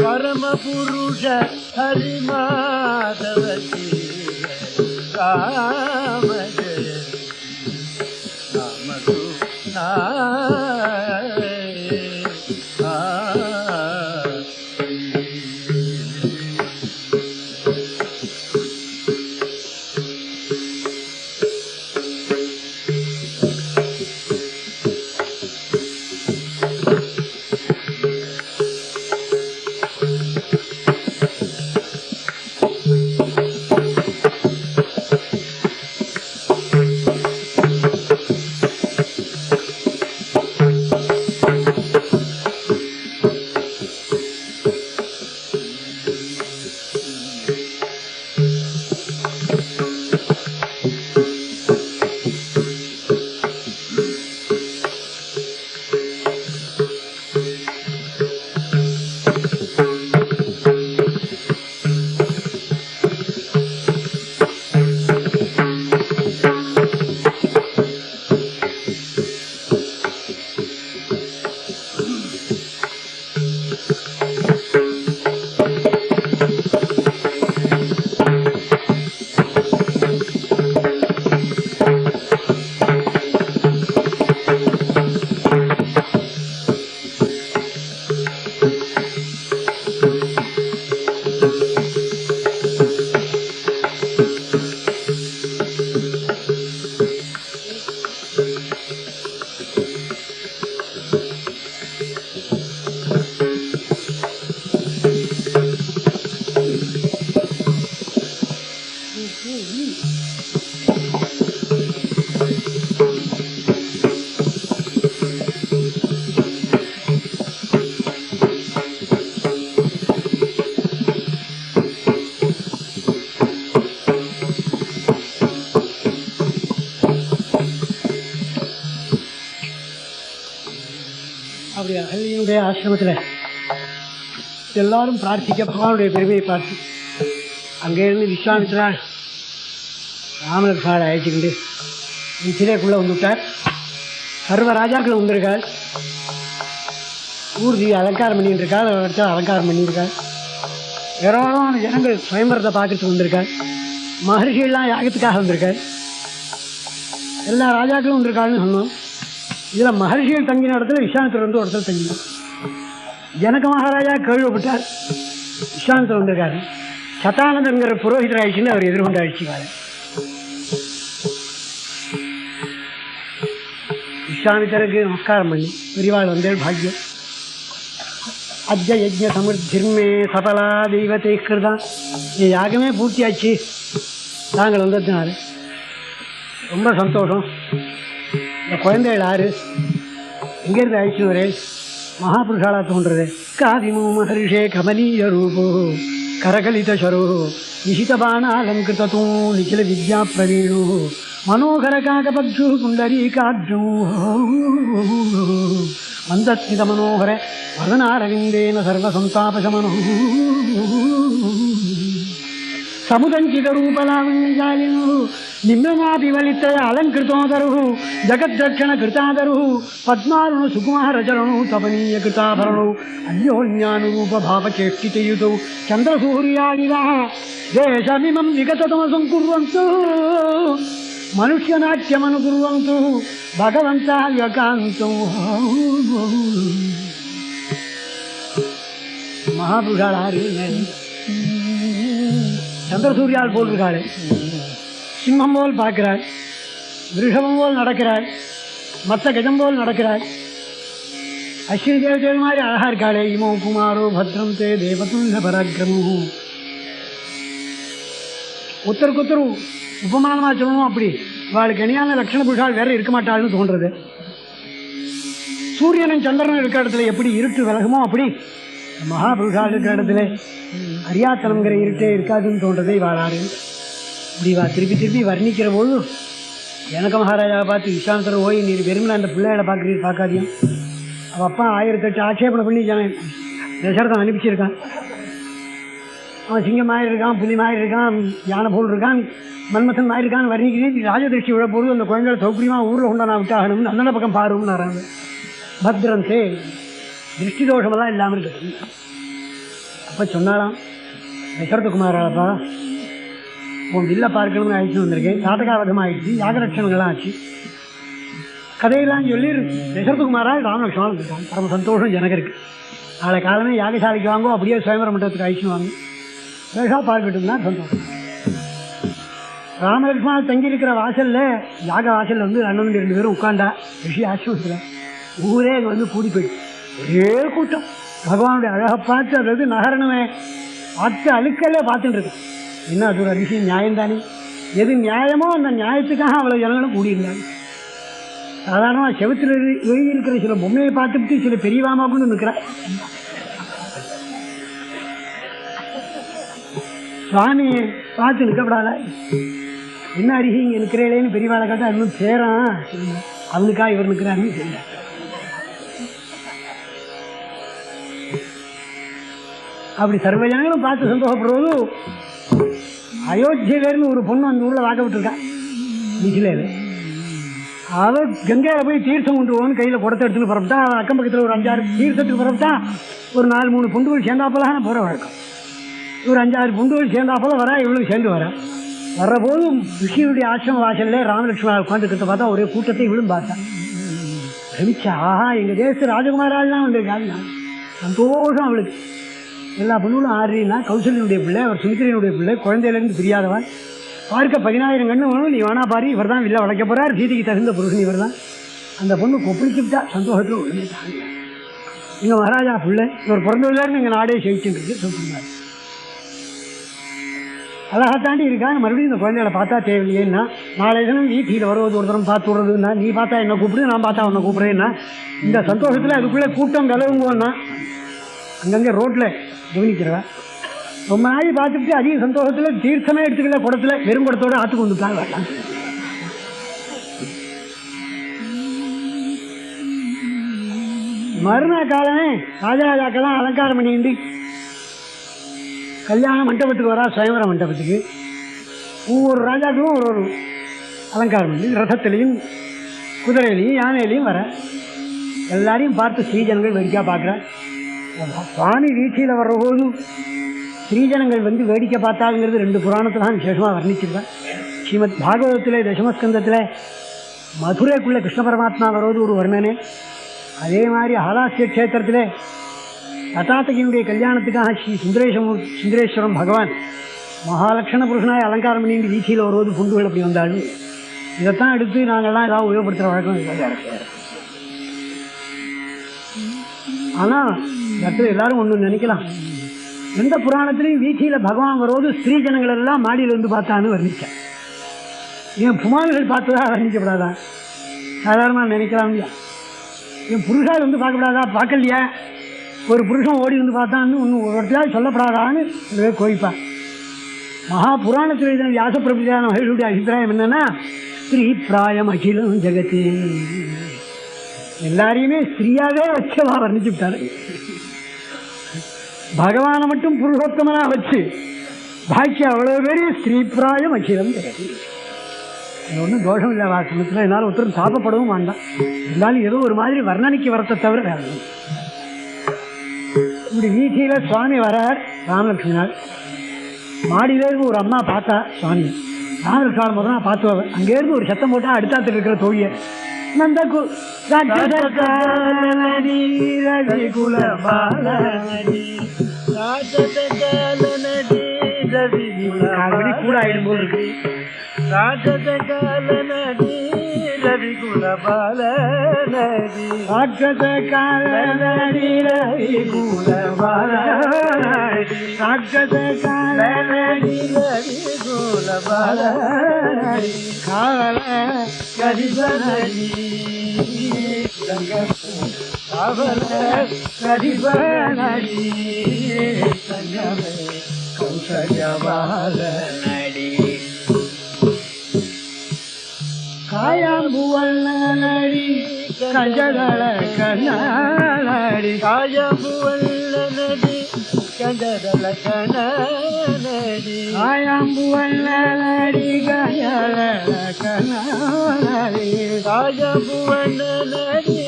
Speaker 2: परम पुरुष हरि माधव जी राम जय राम
Speaker 1: அப்படி அகலியினுடைய ஆசிரமத்தில் எல்லாரும் பிரார்த்திக்க பகவானுடைய பெருமையை பார்த்து அங்கேருந்து விஸ்வாமித்ரால் ராமலக்ஷ்மணரை அழைச்சிக்கிண்டு சிலைக்குள்ளே வந்துவிட்டார். சர்வ ராஜாக்கள் வந்திருக்கார். ஊர்தி அலங்காரம் பண்ணிட்டு இருக்கார். வச்சா அலங்காரம் பண்ணியிருக்கார். ஏராளமான ஜனங்கள் சுயம்பரத்தை பார்க்கறதுக்கு வந்திருக்கார். மகர்ஷிகள்லாம் யாகத்துக்காக வந்திருக்கார். எல்லா ராஜாக்களும் வந்திருக்காருன்னு சொன்னோம். இதில் மகர்ஷிகள் தங்கின இடத்துல விஸ்வாமித்திரர் வந்து ஒரு இடத்துல தங்கினார். ஜனக மகாராஜா கேள்விப்பட்டார் விஸ்வாமித்திரர் வந்திருக்காரு. சதானந்தங்கிற புரோஹிதர் ஆயிடுச்சுன்னு அவர் எதிர்கொண்டு அழிச்சுக்காரு. விஸ்வாமித்திரருக்கு நமஸ்காரம் பண்ணி பெரியவாள் வந்தேன் பாக்கியம். அஜ்ய யஜ்ய சமிர்திர்மே சபலா தெய்வத்தை கிருதான். என் யாகமே பூர்த்தியாச்சு நாங்கள் வந்ததுனால ரொம்ப சந்தோஷம். இந்த குழந்தைகள் யாரு இங்கேருந்து அழிச்சு வரே மகாபுருஷாலா தோன்றது. காதிமு மகர்ஷே கமனீய ரூபோ கரகலித சரோ நிஷிதபாணாலங்கிருதூ நிఖில வித்யா பிரவீணோ மனோகர காகபக்ஷு குண்டரீகாட்சூ மந்தஸ்மித மனோகர வதனாரவிந்தேன சர்வசந்தாபசமனோ சமுதஞ்சித ரூபலாவண்யஜாலினோ நிம்னமாபி வலித்தய அலங்கிருதோதரு ஜகத்ரக்ஷண கிருதாதரு பத்மாருண சுகுமாரச்சரணு தபனீய கிருதாபரணு அந்யோன்யானுரூப பாவச்சேஷ்டிதயுதௌ சந்திரசூர்யாதினா தேசமிமம் விகததமசம் குர்வந்து மனுஷ்யநாட்யமனுகுர்வந்து பகவந்தா யகாந்தோ. மகாபுருஷால் ஆறு சந்திரசூரியால் போல் இருக்காள். சிம்மம் போல் பார்க்கிறாள். விருஷபம் போல் நடக்கிறாள். மற்ற கஜம் போல் நடக்கிறாள். அஸ்வினி தேவதைகள் மாதிரி அழகா இருக்காளே. இமோ குமாரோ பத்ரம் தே தேவதுல்ல பராக்கிரமோ. ஒருத்தருக்கு உபமானமா சொல்லணும். அப்படி அவளுக்கு இணையான லட்சண புருஷால் வேற இருக்க மாட்டாள்னு தோன்றது. சூரியனும் சந்திரனும் இருக்கிற இடத்துல எப்படி இருட்டு விலகுமோ அப்படி மகாபுருஷால் இருக்கிற இடத்துல அறியாத்தனங்கிற இருட்டே இருக்காதுன்னு தோன்றதே வாழாரு. இப்படி திருப்பி திருப்பி வர்ணிக்கிற போது ஜனக மகாராஜாவை பார்த்து விஸ்வாமித்திரர், ஓய் நீர் வெறுமனே அந்த பிள்ளைகளை பார்க்காதீங்க. அவள் அப்பா 1008 ஆட்சேபனை பண்ணி தசரதன் அனுப்பிச்சிருக்கான். அவன் சிங்கம் மாதிரி இருக்கான், புலி மாதிரி இருக்கான், யானை போல் இருக்கான், மன்மதன் மாதிரி இருக்கான்னு வர்ணிக்கிறேன். ராஜதிருஷ்டி விழப்போது அந்த குழந்தைகளை சௌகரியமாக ஊரில் கொண்டானா விட்டாகணும்னு அந்த பக்கம் பாருன்னு வராங்க. பத்ரன் சே திருஷ்டி தோஷமெல்லாம் இல்லாமல் இருக்கு. அப்போ சொன்னாலாம், தசரதகுமாராப்பா உன் வில்ல பார்க்கணும்னு அழைச்சிட்டு வந்திருக்கேன். நாடகாவதம் ஆகிடுச்சு, யாகரட்சணங்கள்லாம் ஆச்சு, கதையெல்லாம் சொல்லி தசரதகுமாரா ராமலட்சுமணன் இருக்காங்க. பரம சந்தோஷம் ஜனகருக்கு. நாளை காலமே யாகசாலைக்கு வாங்குவோம், அப்படியே சுயம்பர மண்டபத்துக்கு அழைச்சின்னு வாங்க, வேஷா பார்க்கட்டும்னா சந்தோஷம். ராமலட்சுமணன் தங்கியிருக்கிற வாசலில், யாக வாசலில் வந்து அண்ணன் 2 பேரும் உட்காண்டா. ரிஷி ஆசிரமத்தில் ஊரே அங்கே வந்து கூடி போயிடுச்சு. ஒரே கூட்டம் பகவானுடைய அழகை பார்த்து, அதாவது நகரணுமே பார்த்து அழுக்கல்ல பார்த்துட்டு இருக்கு. என்ன அது ஒரு அதிசயம், நியாயம்தானே? எது நியாயமோ அந்த நியாயத்துக்காக அவ்வளோ ஜனங்களும் கூடியிருந்தாங்க. சாதாரணமாக செவத்தில் எழுதி இருக்கிற சில பொம்மையை பார்த்துட்டு சில பெரியவாமா கொண்டு நிற்கிறார். சுவாமியை பார்த்து நிற்கப்படாத, என்ன அருகே இங்கே நிற்கிறேன்னு பெரியவாளை காட்ட, இன்னும் சேரான் அவனுக்கா இவர் நிற்கிறாருன்னு தெரியல. அப்படி சர்வ ஜனங்களும் பார்த்து சந்தோஷப்படுறது. அயோத்தியிலேருந்து ஒரு பொண்ணு அந்த ஊரில் வாக்கப்பட்டிருக்கா நிச்சிலேருந்து. அவள் கங்கையில் போய் தீர்த்தம் கொண்டு போகணும்னு கையில் குடத்தை எடுத்துன்னு புறப்பட்டா. அக்கம் பக்கத்தில் ஒரு 5-6 தீர்த்தத்துக்கு புறப்பட்டா. ஒரு 4-3 பொண்டுகள் சேர்ந்தாப்போல போகிற வழக்கம். ஒரு 5-6 பொண்டுகள் சேர்ந்தாப்போல வர, இவ்வளவு சேர்ந்து வரபோதும் ரிஷியுடைய ஆசிரம வாசலில் ராமலட்சுமணா உட்காந்துக்கிறத பார்த்தா ஒரே கூட்டத்தை இவளும் பார்த்தா. ரமிச்சா, ஆஹா எங்கள் தேச ராஜகுமாராலாம் வந்திருக்காங்க. சந்தோஷம் அவளுக்கு. எல்லா பொண்ணுகளும் ஆடுறீங்கன்னா கௌசல்யனுடைய பிள்ளை, அவர் சுமித்திரனுடைய பிள்ளை, குழந்தையிலேருந்து பிரியாதவன், பார்க்க 10,000 கண்ணு வேணும், நீ வேணா பாரு, இவர் தான் வில்ல வளைக்க போகிறார், சீதைக்கு தகுந்த புருஷன் இவர் தான். அந்த பொண்ணு கொப்பளிச்சுட்டா சந்தோஷத்தில் ஒழுங்கிட்டாங்க. எங்கள் மகாராஜா பிள்ளை இவர் பிறந்ததுலேருந்து எங்கள் நாடே செவிச்சுட்டு சொல்லிருந்தார். அழகா தாண்டி இருக்கான்னு மறுபடியும் இந்த குழந்தைகளை பார்த்தா தேவையில்லையேன்னா, நாளை தினம் வீட்டில் வருவது ஒரு தரம் பார்த்து விடுறதுன்னா, நீ பார்த்தா என்ன கூப்பிடு, நான் பார்த்தா உன்னை கூப்பிடுறேன்னா, இந்த சந்தோஷத்தில் அதுக்குள்ளே கூட்டம் கலவுங்கோன்னா அங்கங்கே ரோட்டில் கவனிக்கிறவ ரொம்ப நாளை பார்த்துட்டு அதிக சந்தோஷத்தில் தீர்த்தமே எடுத்துக்கல, குடத்தில் வெறும் குடத்தோடு ஆற்றுக்கு வந்துட்டாங்க. வரலாம் மறுநாள் காலமே ராஜராஜாக்கெல்லாம் அலங்காரம் பண்ணிக்கிண்டு கல்யாண மண்டபத்துக்கு வரா, சுயம்பர மண்டபத்துக்கு. ஒவ்வொரு ராஜாக்களும் ஒரு அலங்காரம் பண்ணி ரதத்திலையும் குதிரையிலையும் யானையிலையும் வர, எல்லாரையும் பார்த்து ஸ்ரீஜனங்கள் வேடிக்கையாக பார்க்குறேன். சுவாமி வீழ்ச்சியில் வர்றபோது ஸ்ரீஜனங்கள் வந்து வேடிக்கை பார்த்தாங்கிறது 2 புராணத்தில் தான் விசேஷமாக வர்ணிச்சிருக்கேன். ஸ்ரீமத் பாகவதத்தில் தசமஸ்கந்தத்தில் மதுரைக்குள்ளே கிருஷ்ண பரமாத்மா வருவது ஒரு வர்ணனை. அதே மாதிரி ஆலாசிய க்ஷேத்திரத்தில் தட்டாத்தகியினுடைய கல்யாணத்துக்காக ஸ்ரீ சுந்தரேஸ்வரம் பகவான் மகாலட்சண புருஷனாய் அலங்காரம் பண்ணிட்டு வீச்சியில் வருவது புண்டுகள் அப்படி வந்தாலும் இதைத்தான் எடுத்து நாங்கள்லாம் ஏதாவது உபயோகப்படுத்துகிற வழக்கம் இல்லை. ஆனால் இந்த இடத்துல எல்லாரும் ஒன்று நினைக்கலாம், எந்த புராணத்திலையும் வீச்சியில் பகவான் வருவது ஸ்திரீ ஜனங்கள் எல்லாம் மாடியில் வந்து பார்த்தான்னு வர்ணித்தேன். என் புமான்கள் பார்த்ததா வர்ணிக்கப்படாதா? சாதாரணமாக நினைக்கலாம் இல்லையா? என் புருஷால் வந்து பார்க்கப்படாதா? பார்க்கலையா? ஒரு புருஷன் ஓடி வந்து பார்த்தான்னு ஒன்று ஒரு இடத்துல சொல்லப்படாதான்னு கோயிப்பான். மகா புராணத்தில் இதனை வியாசப்பிரபுதியான மகிழ்ச்சியுடைய அபிப்பிராயம் என்னன்னா, ஸ்திரீ பிராயம் அகிலம் ஜெகத்து, எல்லாரையுமே ஸ்திரீயாவே வச்சவா வர்ணிச்சு விட்டாரு. பகவானை மட்டும் புருஷோத்தமனா வச்சு பாக்கி அவ்வளோ பேரே ஸ்திரீ பிராயம் அகிலம் ஜெகத்து. அது ஒன்றும் தோஷம் இல்லை வாசனத்தில். என்னால் ஒருத்தரும் சாப்பப்படவும் வேண்டாம். இருந்தாலும் ஏதோ ஒரு மாதிரி வர்ணனைக்கு வரத்தை தவிர வேறு. இப்படி வீட்டில் சுவாமி வரார். ராமலட்சுமணால் மாடியிலேருந்து ஒரு அம்மா பார்த்தா சுவாமி. ராமலட்சுமணன் முதல்ல பார்த்துவாங்க. அங்கேருந்து ஒரு சத்தம் போட்டால் அடுத்தாத்துல இருக்கிற தோழியை நந்த கூட ஆயிடும் போல் இருக்கு. காயம்புவல்லடி கஞ்சதள கண்ணாடி
Speaker 2: காயம்புவல்லடி கஞ்சதள கண்ணாடி
Speaker 1: காயம்புவல்லடி கஞ்சதள கண்ணாடி
Speaker 2: காயம்புவல்லடி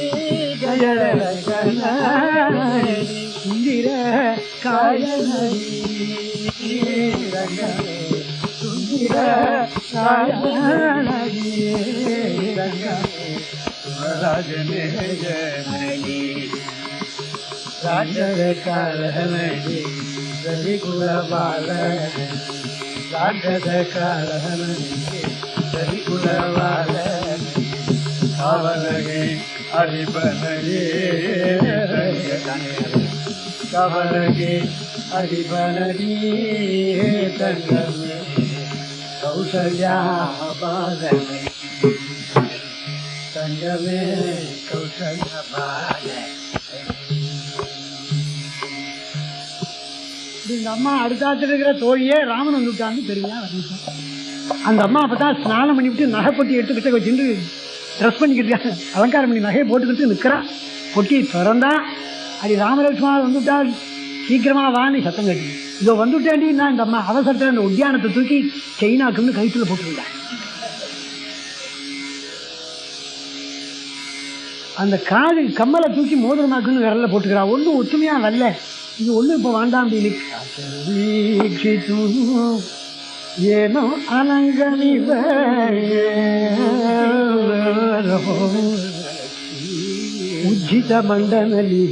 Speaker 2: கஞ்சதள கண்ணாடி
Speaker 1: சுந்திர காயனடி சுந்திர காயனடி
Speaker 2: ராஜனே ஜனடி ராஜர காலனடி ரவிகுலபால ராஜர காலனடி ரவிகுலபால அவலகே அரிபனே கவலகே அரிபனடி தங்கமே கௌசல்யா பாலனே தங்கமே கௌசல்யா பாலனே.
Speaker 1: இந்த அம்மா அடுத்தாத்துல இருக்கிற தோழியே ராமன் வந்துட்டான்னு தெரியா. அந்த அம்மா அப்பதான் ஸ்நானம் பண்ணிவிட்டு நகை பொட்டி எடுத்துக்கிட்ட வச்சுட்டு ட்ரெஸ் பண்ணிக்கிட்டு அலங்காரம் பண்ணி நகையை போட்டுக்கிட்டு நிற்கிறான். பொட்டி திறந்தா அது ராமலட்சுமணா வந்துட்டா, சீக்கிரமா வான்னு சத்தம் கட்டி இதோ வந்துட்டேன்டின்னா இந்த அம்மா அவசரத்தில் அந்த உத்தியானத்தை தூக்கி செயினாக்குன்னு கயிற்றுல போட்டுருந்தாங்க. அந்த காது கம்மலை தூக்கி மோதிரமாக்குன்னு விரல போட்டுக்கிறா. ஒன்றும் ஒத்துமையா வரல. இது ஒன்றும் இப்போ வேண்டாம் அப்படின்னு ஏனோ அனங்கனி உஜ்ஜித மண்டனலி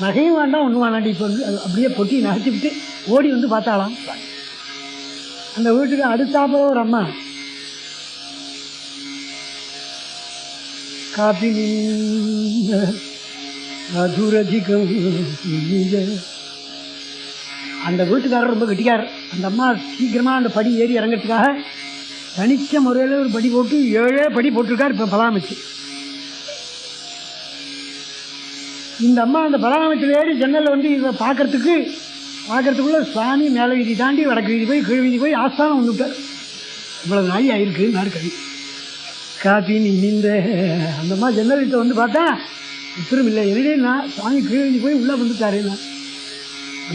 Speaker 1: நகையும் வேண்டாம் ஒன்றும் வேண்டாண்டி. இப்போ அப்படியே பொட்டி நகைச்சி விட்டு ஓடி வந்து பார்த்தாலாம். அந்த வீட்டுக்கு அடுத்தாப்புல ஒரு அம்மா காப்பி மதுரதிகம். அந்த வீட்டுக்காரர் ரொம்ப கெட்டிக்காரர். அந்த அம்மா சீக்கிரமா அந்த படி ஏறி இறங்கிறதுக்காக தனிச்ச முறையில் ஒரு படி போட்டு 7 படி போட்டிருக்கார். இப்போ பலாமச்சு இந்த அம்மா அந்த பலாமச்சில் ஏறி ஜன்னலில் வந்து இதை பார்க்கறதுக்குள்ள சுவாமி மேலே வீதி தாண்டி வடக்கு வீதி போய் கீழ் வீதி போய் ஆஸ்தானம் வந்துவிட்டார். இவ்வளவு நாளி ஆயிருக்கு நாடு கவி காப்பி நின்ற அந்த அம்மா ஜன்னல்கிட்ட வந்து பார்த்தா உத்தரம் இல்லை. எதுனா சுவாமி கீழ் வீதி போய் உள்ளே வந்துட்டாருன்னா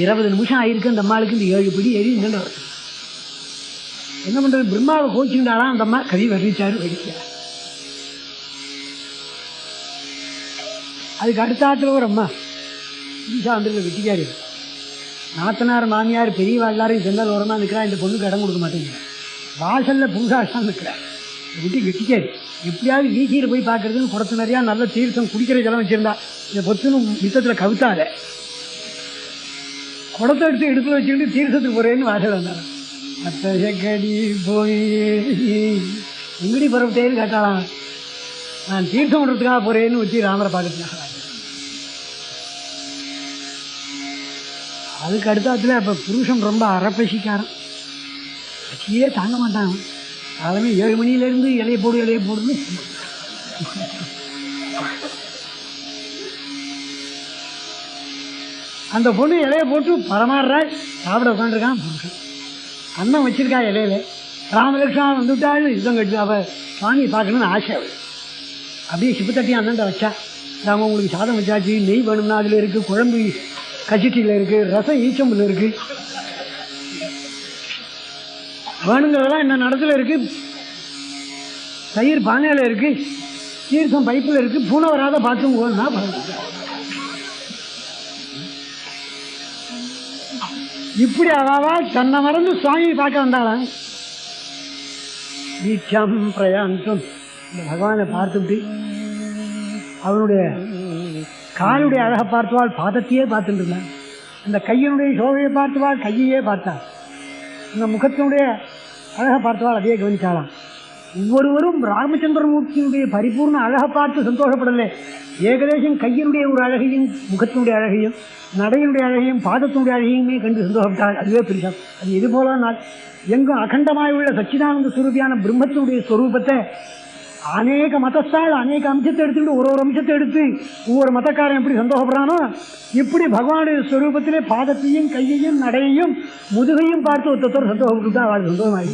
Speaker 1: 20 நிமிஷம் ஆயிருக்கு. அந்த அம்மாளுக்கு இந்த 7 படி ஏறி நின்று என்ன பண்ணுறது? பிரம்மாவை கோச்சிருந்தாலாம் அந்த அம்மா கவி வர்ணிச்சாரு வடிக்க. அதுக்கு அடுத்தாத்துல ஒரு அம்மா ஈசாந்திரில் வெட்டிக்காரு. நாத்தனார் மாமியார் பெரியவா எல்லாரும் ஜன்னல் ஓரமாக நிற்கிறா. இந்த பொண்ணுக்கு இடம் கொடுக்க மாட்டேங்குது. வாசலில் புதுசாக நிற்கிறார். விட்டி வெட்டிக்காரு. எப்படியாவது வீசியில் போய் பார்க்கறதுன்னு குடத்து நிறையா நல்ல தீர்த்தம் குடிக்கிற ஜலம் வச்சுருந்தா. இந்த பொத்துன்னு யுத்தத்தில் கவித்தாத குடத்தை எடுத்து இடுப்பில் வச்சுக்கிட்டு தீர்த்தத்துக்கு போகிறேன்னு வாசல் வந்தாங்க. அத்தடி போய் எங்கடி பரவத்தேன்னு கேட்டாலாம். நான் தீர்த்தம் விடுறதுக்காக போகிறேன்னு வச்சு ராமரை பார்க்கறதுக்காக. அதுக்கு அடுத்தாத்துல இப்போ புருஷன் ரொம்ப அறப்பசிக்காரன். பசியே தாங்க மாட்டான். அதனால 7 மணிலேருந்து இலையை போடுன்னு அந்த பொண்ணு இலையை போட்டு பரமாறுறாள். சாப்பிட உட்காந்துருக்கான் புருஷன். அண்ணன் வச்சிருக்கா இலையில. ராமலட்சுமணா வந்துவிட்டாள். யுத்தம் கட்டு அவள் சுவாமியை பார்க்கணுன்னு ஆசை. அவள் அப்படியே சிப்பத்தட்டி அண்ணன்ட்ட வச்சா. நாங்கள் உங்களுக்கு சாதம் வச்சாச்சு, நெய் வேணும்னா அதில் இருக்குது, குழம்பு கச்சிட்டியில் இருக்குது, ரசம் ஈச்சம்புல இருக்குது, வேணுங்கிறதெல்லாம் என்ன நடத்துல இருக்குது, தயிர் பானையில் இருக்குது, தீர்த்தம் பைப்பில் இருக்குது, பூனை வராத பார்த்தும் போனா இப்படி அவாவா தன்னை மறந்து சுவாமியை பார்க்க வந்தாலாம். வீட்சம் பிரயாந்தம் இந்த பகவானை பார்த்துட்டு அவனுடைய காலுடைய அழகை பார்த்துவாள், பாதத்தையே பார்த்துட்டு இருந்தான். அந்த கையினுடைய சோகையை பார்த்துவாள், கையையே பார்த்தான். அந்த முகத்தினுடைய அழகை பார்த்துவாள், அதையே கவனிச்சாலாம். ஒவ்வொருவரும் ராமச்சந்திரமூர்த்தியினுடைய பரிபூர்ண அழகை பார்த்து சந்தோஷப்படலை. ஏகதேசம் கையினுடைய ஒரு அழகையும், முகத்தினுடைய அழகையும், நடையினுடைய அழகையும், பாதத்தினுடைய அழகையுமே கண்டு சந்தோஷப்பட்டாள். அதுவே பிரிசம். அது இது போல நாள் எங்கும் அகண்டமாய் உள்ள சச்சிதானந்த ஸ்வரூபியான பிரம்மத்தினுடைய ஸ்வரூபத்தை அநேக மதஸ்தால் அநேக அம்சத்தை எடுத்துக்கிட்டு ஒரு அம்சத்தை எடுத்து ஒவ்வொரு மதக்காரன் எப்படி சந்தோஷப்படுறானோ இப்படி பகவானுடைய ஸ்வரூபத்திலே பாதத்தையும் கையையும் நடையையும் முதுகையும் பார்த்து ஒருத்தர் சந்தோஷப்பட்டு தான் அவள் சந்தோஷமாகி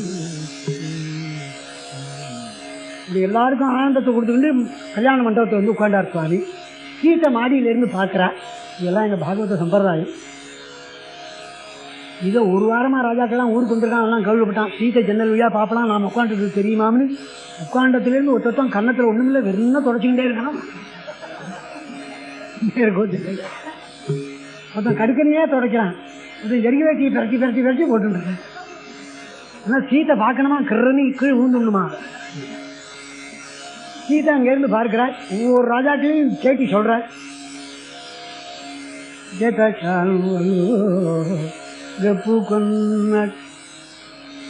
Speaker 1: இப்படி எல்லாருக்கும் ஆனந்தத்தை கொடுத்துக்கிட்டு கல்யாண மண்டபத்தை வந்து உட்காண்டார் சுவாமி. சீத்தை மாடியிலேருந்து பார்க்குறா. இதெல்லாம் எங்கள் பாகவத சம்பிரதாயம். இதை ஒரு வாரமாக ராஜாக்கெல்லாம் ஊருக்கு வந்துருக்கான், எல்லாம் கேள்விப்பட்டான். சீத்தை ஜன்னல் வழியாக பார்க்கலாம், நாம் உட்காந்துட்டு தெரியுமாம்னு உட்காண்டத்துலேருந்து ஒருத்தம் கன்னத்தில் ஒன்றுமில்லை வெறும்னா தொடச்சிக்கிட்டே இருக்கணும். ஒருத்தன் கடுக்கனையே தொடக்கிறான், ஒருத்தன் எரிக்க வேட்டி பிரட்டி பிரட்டி பிரட்டி போட்டுருக்கேன். ஆனால் சீத்தை பார்க்கணுமா, கிரணி கீழே ஊந்துணுமா. சீதை அங்கேருந்து பார்க்கிறார். ஒவ்வொரு ராஜாக்களையும் கேட்டி சொல்கிறார்.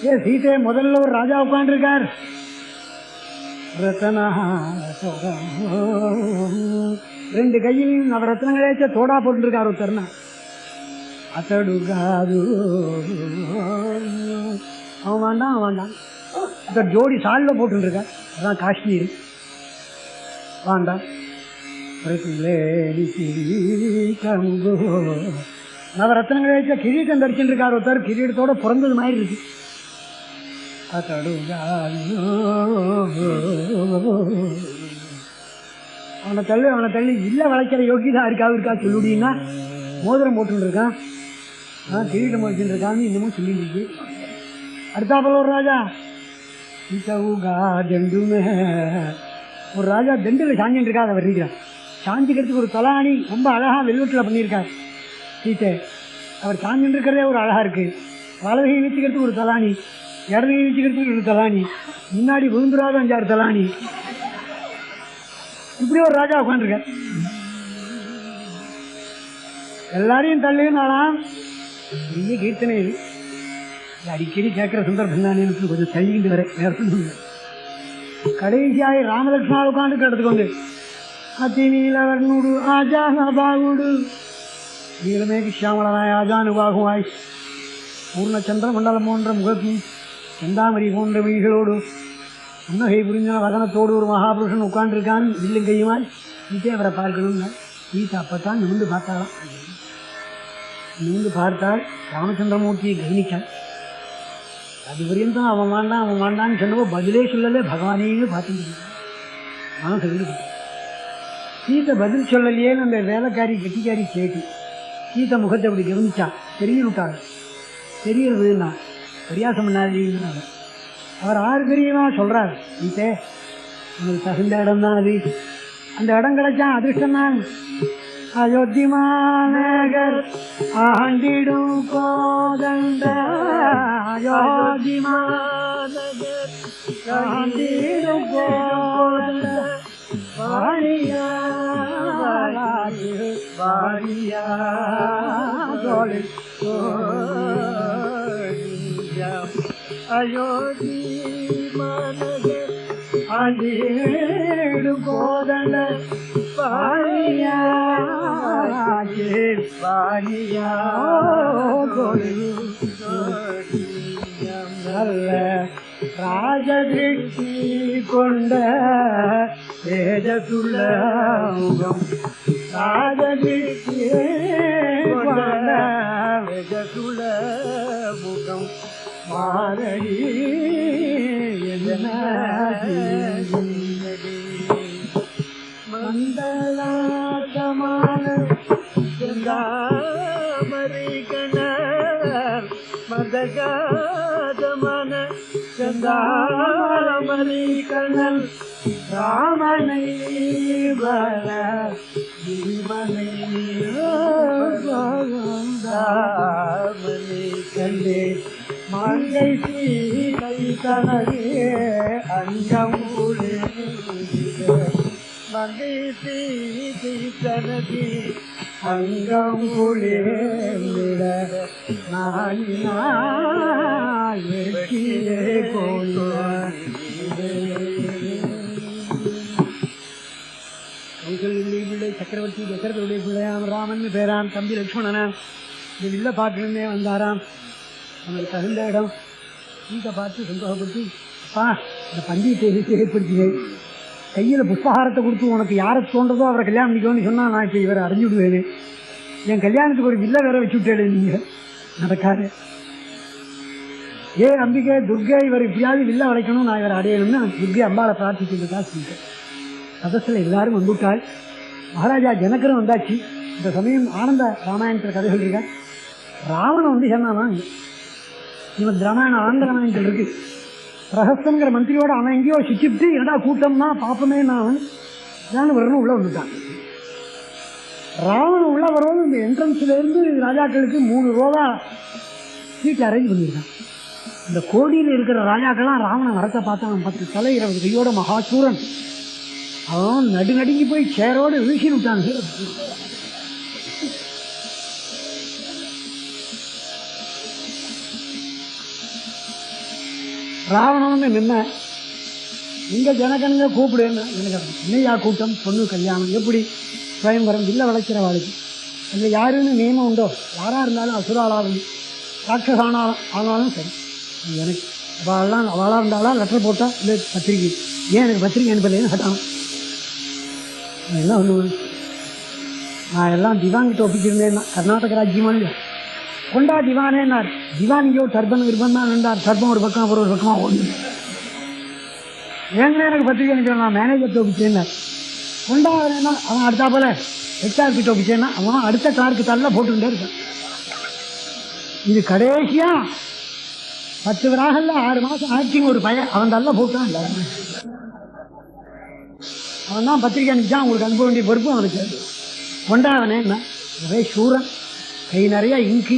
Speaker 1: ஏ சீதை, முதல்ல ஒரு ராஜா உட்காந்துருக்கார். ரத்தனா 2 கையிலையும் நவரத்னங்களே தோடா போட்டுருக்கார் ஒருத்தர்னா. அத்தடுகாது அவன் வேண்டாம், அவன் வேண்டாம். ஒருத்தர் ஜோடி சால்வை போட்டுருக்கார், அதான் காஷ்மீர். வேண்டாம். நவரத்னங்களே கிரீட்டம் தரிச்சுட்டு இருக்கார் ஒருத்தர், கிரீடத்தோட பிறந்தது மாதிரி இருக்கு. அவனை தள்ளி இல்லை வளைக்கிற யோகிதா இருக்கா சொல்லுடின்னா மோதிரம் போட்டுன்னு இருக்கான், கிரீடம் வச்சுட்டு இருக்கான்னு இன்னமும் சொல்லிட்டு இருக்கு. அடுத்தாப்புல ஒரு ராஜா தண்டுமே, ஒரு ராஜா தண்டில் சாஞ்சிட்டு இருக்கா. அதை வர்ணிக்கிறான். சாஞ்சிக்கிறதுக்கு ஒரு தலாணி ரொம்ப அழகாக வெல்வெட்டில் பண்ணியிருக்கார் சீத்தை. அவர் சாஞ்சிட்டு இருக்கிறதே ஒரு அழகாக இருக்குது. வலதுகை வச்சுக்கிறதுக்கு ஒரு தலாணி, இடதுகை வச்சுக்கிறதுக்கு ஒரு தலாணி, முன்னாடி விழுந்துடாத 5-6 தலாணி. இப்படி ஒரு ராஜா உட்காந்துருக்கார். எல்லாரையும் தள்ளினாலாம். பெரிய கீர்த்தனை இது, அடிக்கடி கேட்குற சந்தர்ப்பம் தான். எனக்கு கொஞ்சம் தள்ளிக்கிட்டு வர வேற சொல்லுங்க. கடைசியாக ராமலட்சுமணா உட்காந்து எடுத்துக்கொண்டு அத்தி நீலவர்ணுடு ஆஜானுபாகுடு நீலமேகி ஷியாமலனாய் ஆஜானுபாகுவாய் பூர்ணச்சந்திர மண்டலம் போன்ற முகத்தில் செந்தாமரி போன்ற விழிகளோடு புன்னகை புரிஞ்சன வதனத்தோடு ஒரு மகாபுருஷன் உட்காண்டிருக்கான் வில்லும் கையுமாய். சீத்தை அவரை பார்க்கணும்னா சீத்தை அப்பத்தான் நிமிந்து பார்த்தாலாம். நிமிந்து பார்த்தால் ராமச்சந்திரமூர்த்தியை கவனிச்சான். அது வரையும் அவன் வேண்டான்னு சொன்னவோ பதிலே சொல்லலே, பகவானையே பார்த்துட்டு மனசு இருக்கு. சீத்தை பதில் சொல்லலையேன்னு அந்த வேலைக்காரி கெட்டிக்காரி கேட்டு சீத்தை முகத்தை அப்படி கவனிச்சான். தெரிய விட்டாள், தெரியறதுன்னா பரியாசம் பண்ணாதீங்கன்னாங்க. அவர் 6 பெரியமா சொல்கிறார், சீத்தை உங்களுக்கு தகுந்த இடம் தான் அது, அந்த இடம் கிடைச்சா அதிர்ஷ்டம் தான். அயோத்தி மாநகர் ஆண்டிடும் கோதண்ட, அயோத்தி மாநகர் ஆண்டிடும் கோதண்ட, வாழியா வாழியா அயோத்தி மாநகர் ஆண்டிடும் கோதண்ட, வாழியா வாழியா நல்ல ராஜதிருஷ்டி கொண்ட தேஜசுள்ள முகம், ராஜதிருஷ்டி கொண்ட தேஜசுள்ள முகம் மாரடி மந்தலாட்டமான செந்தாமரிகணர், மதகாதமான செந்தாமரிகணர், ராமனை வர ஜீவனை ராமனை கண்டே மங்கை சீதை தனகே அங்கம் மங்கை சீதை தனகே அங்கம் குளிர நாளினாய் வெற்றியே கோயில் பிள்ளை சக்கரவர்த்தி தசரதனுடைய பிள்ளையாம் ராமன் பேரான் தம்பி லட்சுமணனான். இந்த வில்ல பார்க்கணுன்னே வந்தாராம். அவனுக்கு தகுந்த இடம் சீத்தை பார்த்து சந்தோகப்படுத்தி, அப்பா இந்த பண்டிகை ஏற்படுத்தினேன், கையில் புஷ்பஹாரத்தை கொடுத்து உனக்கு யாரை தோன்றதோ அவரை கல்யாணம் பண்ணிக்கோன்னு சொன்னால் நான் இப்போ இவரை அறிஞ்சு விடுவேன். என் கல்யாணத்துக்கு ஒரு வில்லை வேற வச்சு விட்டேன், நீங்கள் நடக்காது. ஏ அம்பிகை துர்கை இவர் இப்படியாவது வில்ல வளைக்கணும், நான் இவரை அடையணும்னு துர்கை அம்பாவை பிரார்த்திச்சுட்டா சொல்லிட்டேன். சதஸில் எல்லாரும் வந்துவிட்டாள். மகாராஜா ஜனகரும் வந்தாச்சு. இந்த சமயம் ஆனந்த ராமாயணத்தில் கதைகள் இருக்க. ராவணன் வந்து சொன்னானா, இவன் ராமாயணம் ஆனந்த ராமாயணத்தில் இருக்கு. பிரகஸ்தன்கிற மந்திரியோட அவன் எங்கேயோ சுற்றிட்டு என்னடா கூட்டம்னா பாப்பமே நான் தான் வரணும் உள்ள வந்துட்டான். ராவணன் உள்ள வரவும் இந்த என்ட்ரன்ஸ்ல இருந்து ராஜாக்களுக்கு 3 ரோவா சீட் அரேஞ்ச் பண்ணியிருக்கான். இந்த கோடியில் இருக்கிற ராஜாக்கள்லாம் ராவணன் வரத்தை பார்த்தான். 10 தலை 20 கையோட மகாசூரன். அவன் நடுநடுங்கி போய் சேரோடு வீசி விட்டான். ராவணன் நின்ன இங்க ஜனகனுங்க கூப்பிடுன்னு எனக்கு என்னையா கூட்டம், பொண்ணு கல்யாணம், எப்படி சுயம்பரம் வில்ல வளைக்கிற வாழ்க்கை அதில் யாருன்னு நியமம் உண்டோ? யாராக இருந்தாலும் அசுராளாலும் ஆனாலும் சரி, எனக்கு அவளாக இருந்தாலும் லெட்டர் போட்டால் இல்லை பத்திரிக்கை, ஏன் எனக்கு பத்திரிக்கை அனுப்பலைன்னு கேட்டான். நான் என்ன பண்ணுவேன், நான் எல்லாம் திவான்கிட்ட ஒப்பிச்சிருந்தேன்னா கர்நாடக ராஜ்யமான கொண்டா திவானேன்னார். திவானிங்கோ டர்பன் விருப்பம் தான் நின்றார். டர்பம் ஒரு பக்கம் அப்புறம் ஒரு பக்கமாக ஓடி ஏங்க எனக்கு பத்திரிக்கை அனுப்பிச்சேன், நான் மேனேஜர் ஒப்பிச்சேன்னார். கொண்டா அவன் அடுத்தா போல ஹெச்ஆர் கிட்ட ஒப்பிச்சேன்னா அவன் அடுத்த காருக்கு தள்ள போட்டுக்கிட்டே இருக்கான். இது கடைசியா 10 விராகல்ல 6 மாதம் ஆக்டிங் ஒரு பையன் அவன் தள்ள போட்டான். எல்லாருமே அவன் தான் பத்திரிக்கை அனுப்பிச்சான். அவங்களுக்கு அனுப்ப வேண்டிய பொறுப்பும் அவனுக்கு. கொண்டாவனே என்ன நிறைய சூரன், கை நிறையா இங்கு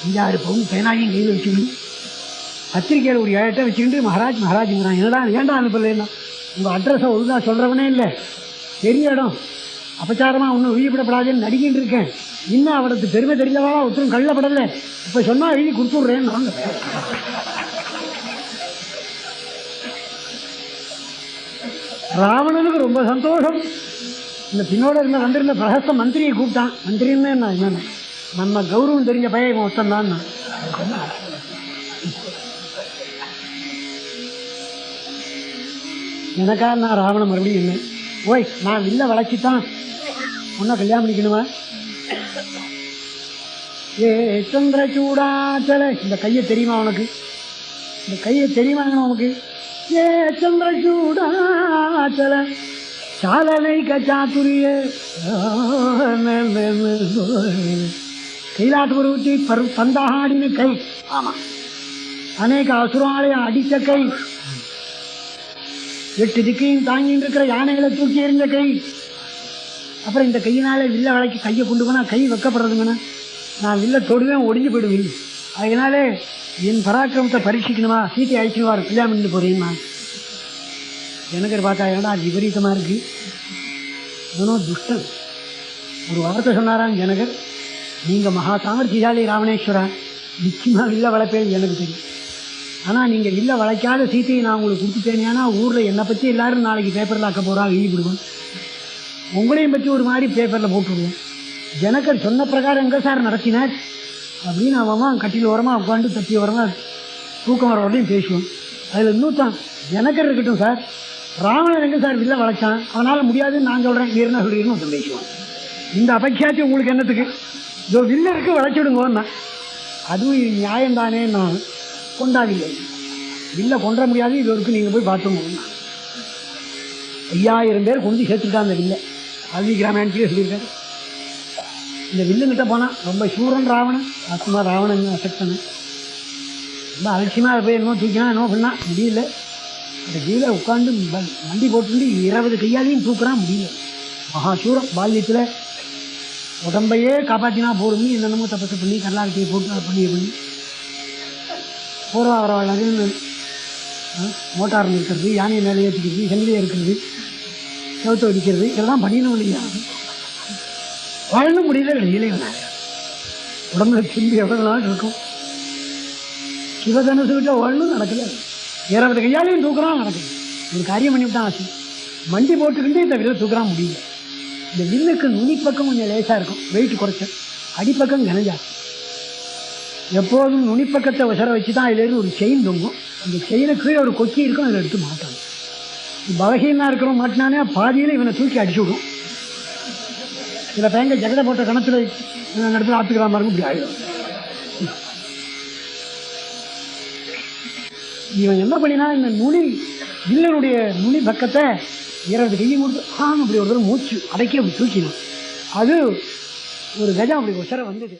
Speaker 1: 5-6 பவுன் பேனாயும் கையில் வச்சுக்கிட்டு பத்திரிக்கையில் ஒரு 7 வச்சுக்கிட்டு மகாராஜுங்கிறான். என்னடா ஏன்டா அனுப்பலைன்னா, உங்கள் அட்ரஸை ஒழுங்காக சொல்கிறவனே இல்லை, பெரிய இடம், அபச்சாரமாக ஒன்றும் எழுதிப்படப்படாதுன்னு நடிக்கிட்டு இருக்கேன். இன்னும் அவருக்கு பெருமை தெரிஞ்சவாளா ஒருத்தரும் கள்ளப்படலை, இப்போ சொன்னால் எழுதி கொடுத்துட்றேன்னு நாங்கள். ராவணனுக்கு ரொம்ப சந்தோஷம். இந்த பின்னோட வந்திருந்த பிரகஸ்த மந்திரியை கூப்பிட்டான். மந்திரின்னு நான் என்னென்ன நம்ம கௌரவம் தெரிஞ்ச பையன் இவன் ஒருத்தன் தான். எனக்கா நான் ராவணன் மறுபடியும் என்ன ஓய் நான் வில்ல வளைச்சித்தான் ஒன்னா கல்யாணம் பண்ணிக்கணுமா? ஏ சந்திர சூடாச்சல, இந்த கையை தெரியுமா உனக்கு? இந்த கையை தெரியுமாங்க உனக்கு? ஏ சந்திர சூடாச்சல சாலனை கச்சாத்துரிய கைலாசபுரத்தி பந்தாடின கை. ஆமா, அநேக அசுராலய அடித்த கை, 8 திக்கையும் தாங்கிட்டு இருக்கிற யானைகளை தூக்கி எறிஞ்ச கை. அப்புறம் இந்த கையினால வில்ல வளைக்கி கையை கொண்டு போனால் கை வைக்கப்படுறதுங்கண்ணா. நான் வில்ல தொடுவேன், ஒடிஞ்சு போயிடுவில்லை. அதனால என் பராக்கிரமத்தை பரீட்சிக்கணுமா? சீட்டை அழிச்சுவார், கல்யாணம் பண்ணி போறீங்கம்மா. எனக்கு பார்த்தா ஏன்னா விபரீதமாக இருக்கு. இவனோ துஷ்டன். ஒரு வார்த்தை சொன்னாரான் ஜனகர், நீங்கள் மகா சாமர்த்தியாலி ராவணேஸ்வரா, நிச்சயமாக வில்ல வளைப்பேன் எனக்கு தெரியும். ஆனால் நீங்கள் வில்ல வளைக்காத சீத்தையை நான் உங்களுக்கு கொடுத்துட்டேனேன்னா ஊரில் என்னை பற்றி எல்லோரும் நாளைக்கு பேப்பரில் ஆக்க போகிறாங்க, எழுதி விடுவோம். உங்களையும் பற்றி ஒரு மாதிரி பேப்பரில் போட்டுவிடுவோம். ஜனகர் சொன்ன பிரகாரம் எங்கே சார் நடத்தினார் அப்படின்னு அவன் கட்டில் ஓரமாக உட்காந்து தட்டி ஓரமாக தூக்கம் வர உடனே பேசுவோம். அதில் இன்னும் ஜனகர் இருக்கட்டும் சார், ராவணன் எங்கே சார் வில்ல வளைச்சான், அவனால் முடியாதுன்னு நான் சொல்கிறேன், நீர்னா சொல்லிடுன்னு ஒருத்தன் பேசுவான். இந்த அபேட்சாச்சு உங்களுக்கு என்னத்துக்கு? இதோ வில்ல இருக்கு வளைச்சிடுங்கோன்னா அதுவும் நியாயம்தானே. நான் கொண்டாவில்லை, வில்ல கொண்ட முடியாது, இது வரைக்கும் நீங்கள் போய் பார்த்துங்க. 5000 பேர் கொண்டு சேர்த்துட்டான் அந்த வில்லை. அல்வி கிராமத்திலே சொல்லியிருக்காரு. இந்த வில்லுங்கிட்ட போனால் ரொம்ப சூரன் ராவணன், ஆத்மா ராவணன் அசக்தனை ரொம்ப அலட்சியமாக அதை போய் என்னமோ தூக்கினா என்னமோ பண்ணால் முடியல. அந்த கீழே உட்காந்து வண்டி போட்டு 20 கையாலையும் தூக்குறான், முடியல. மகாசூரம் பால்யத்தில் உடம்பையே காப்பாற்றினா போடுங்க, என்னென்னமோ தப்பசு பண்ணி கல்லாரத்தையை போட்டு அதை பண்ணி போகிறவா வரவாள் மோட்டார் நிற்கிறது, யானையை மேலே ஏற்றிக்கிறது, செங்கிலியாக இருக்கிறது, செவத்தை அடிக்கிறது, இதெல்லாம் பண்ணிடணும் இல்லையா? வாழணும் முடியல. இளைவன உடம்புல திரும்பி எவ்வளோ நாள் இருக்கும். சிவதனுசு கிட்ட வாழணும் நடக்கல. 20 கையாலையும் தூக்குறான், நடக்குது. ஒரு காரியம் பண்ணிவிட்டான் ஆசை, மண்டி போட்டுக்கிட்டே இந்த வில்லை தூக்குறான், முடியல. இந்த வில்லுக்கு நுனிப்பக்கம் கொஞ்சம் லேசாக இருக்கும், வெயிட் குறைச்ச, அடிப்பக்கம் கனஜா. எப்போதும் நுனிப்பக்கத்தை உசர வச்சு தான் அதிலேருந்து ஒரு செயின் தொங்கும். அந்த செயினை கீழே ஒரு கொக்கி இருக்கும், அதில் எடுத்து மாட்டாங்க. பலகீனாக இருக்கிறவங்க மாட்டினானே பாதியில் இவனை தூக்கி அடிச்சு விடும். சில பையங்க ஜகதை போட்ட கணத்தில் இடத்துல ஆற்றுக்கிற மாதிரி இப்படி ஆகிடும். இவன் என்ன பண்ணினா இந்த நுனி வில்லனுடைய நுனி பக்கத்தை 20 கையும் கொடுத்து அப்படி ஒரு தடவை மூச்சு அடக்கி அப்படி தூக்கினான். அது ஒரு கஜம் அப்படி ஒசர வந்தது.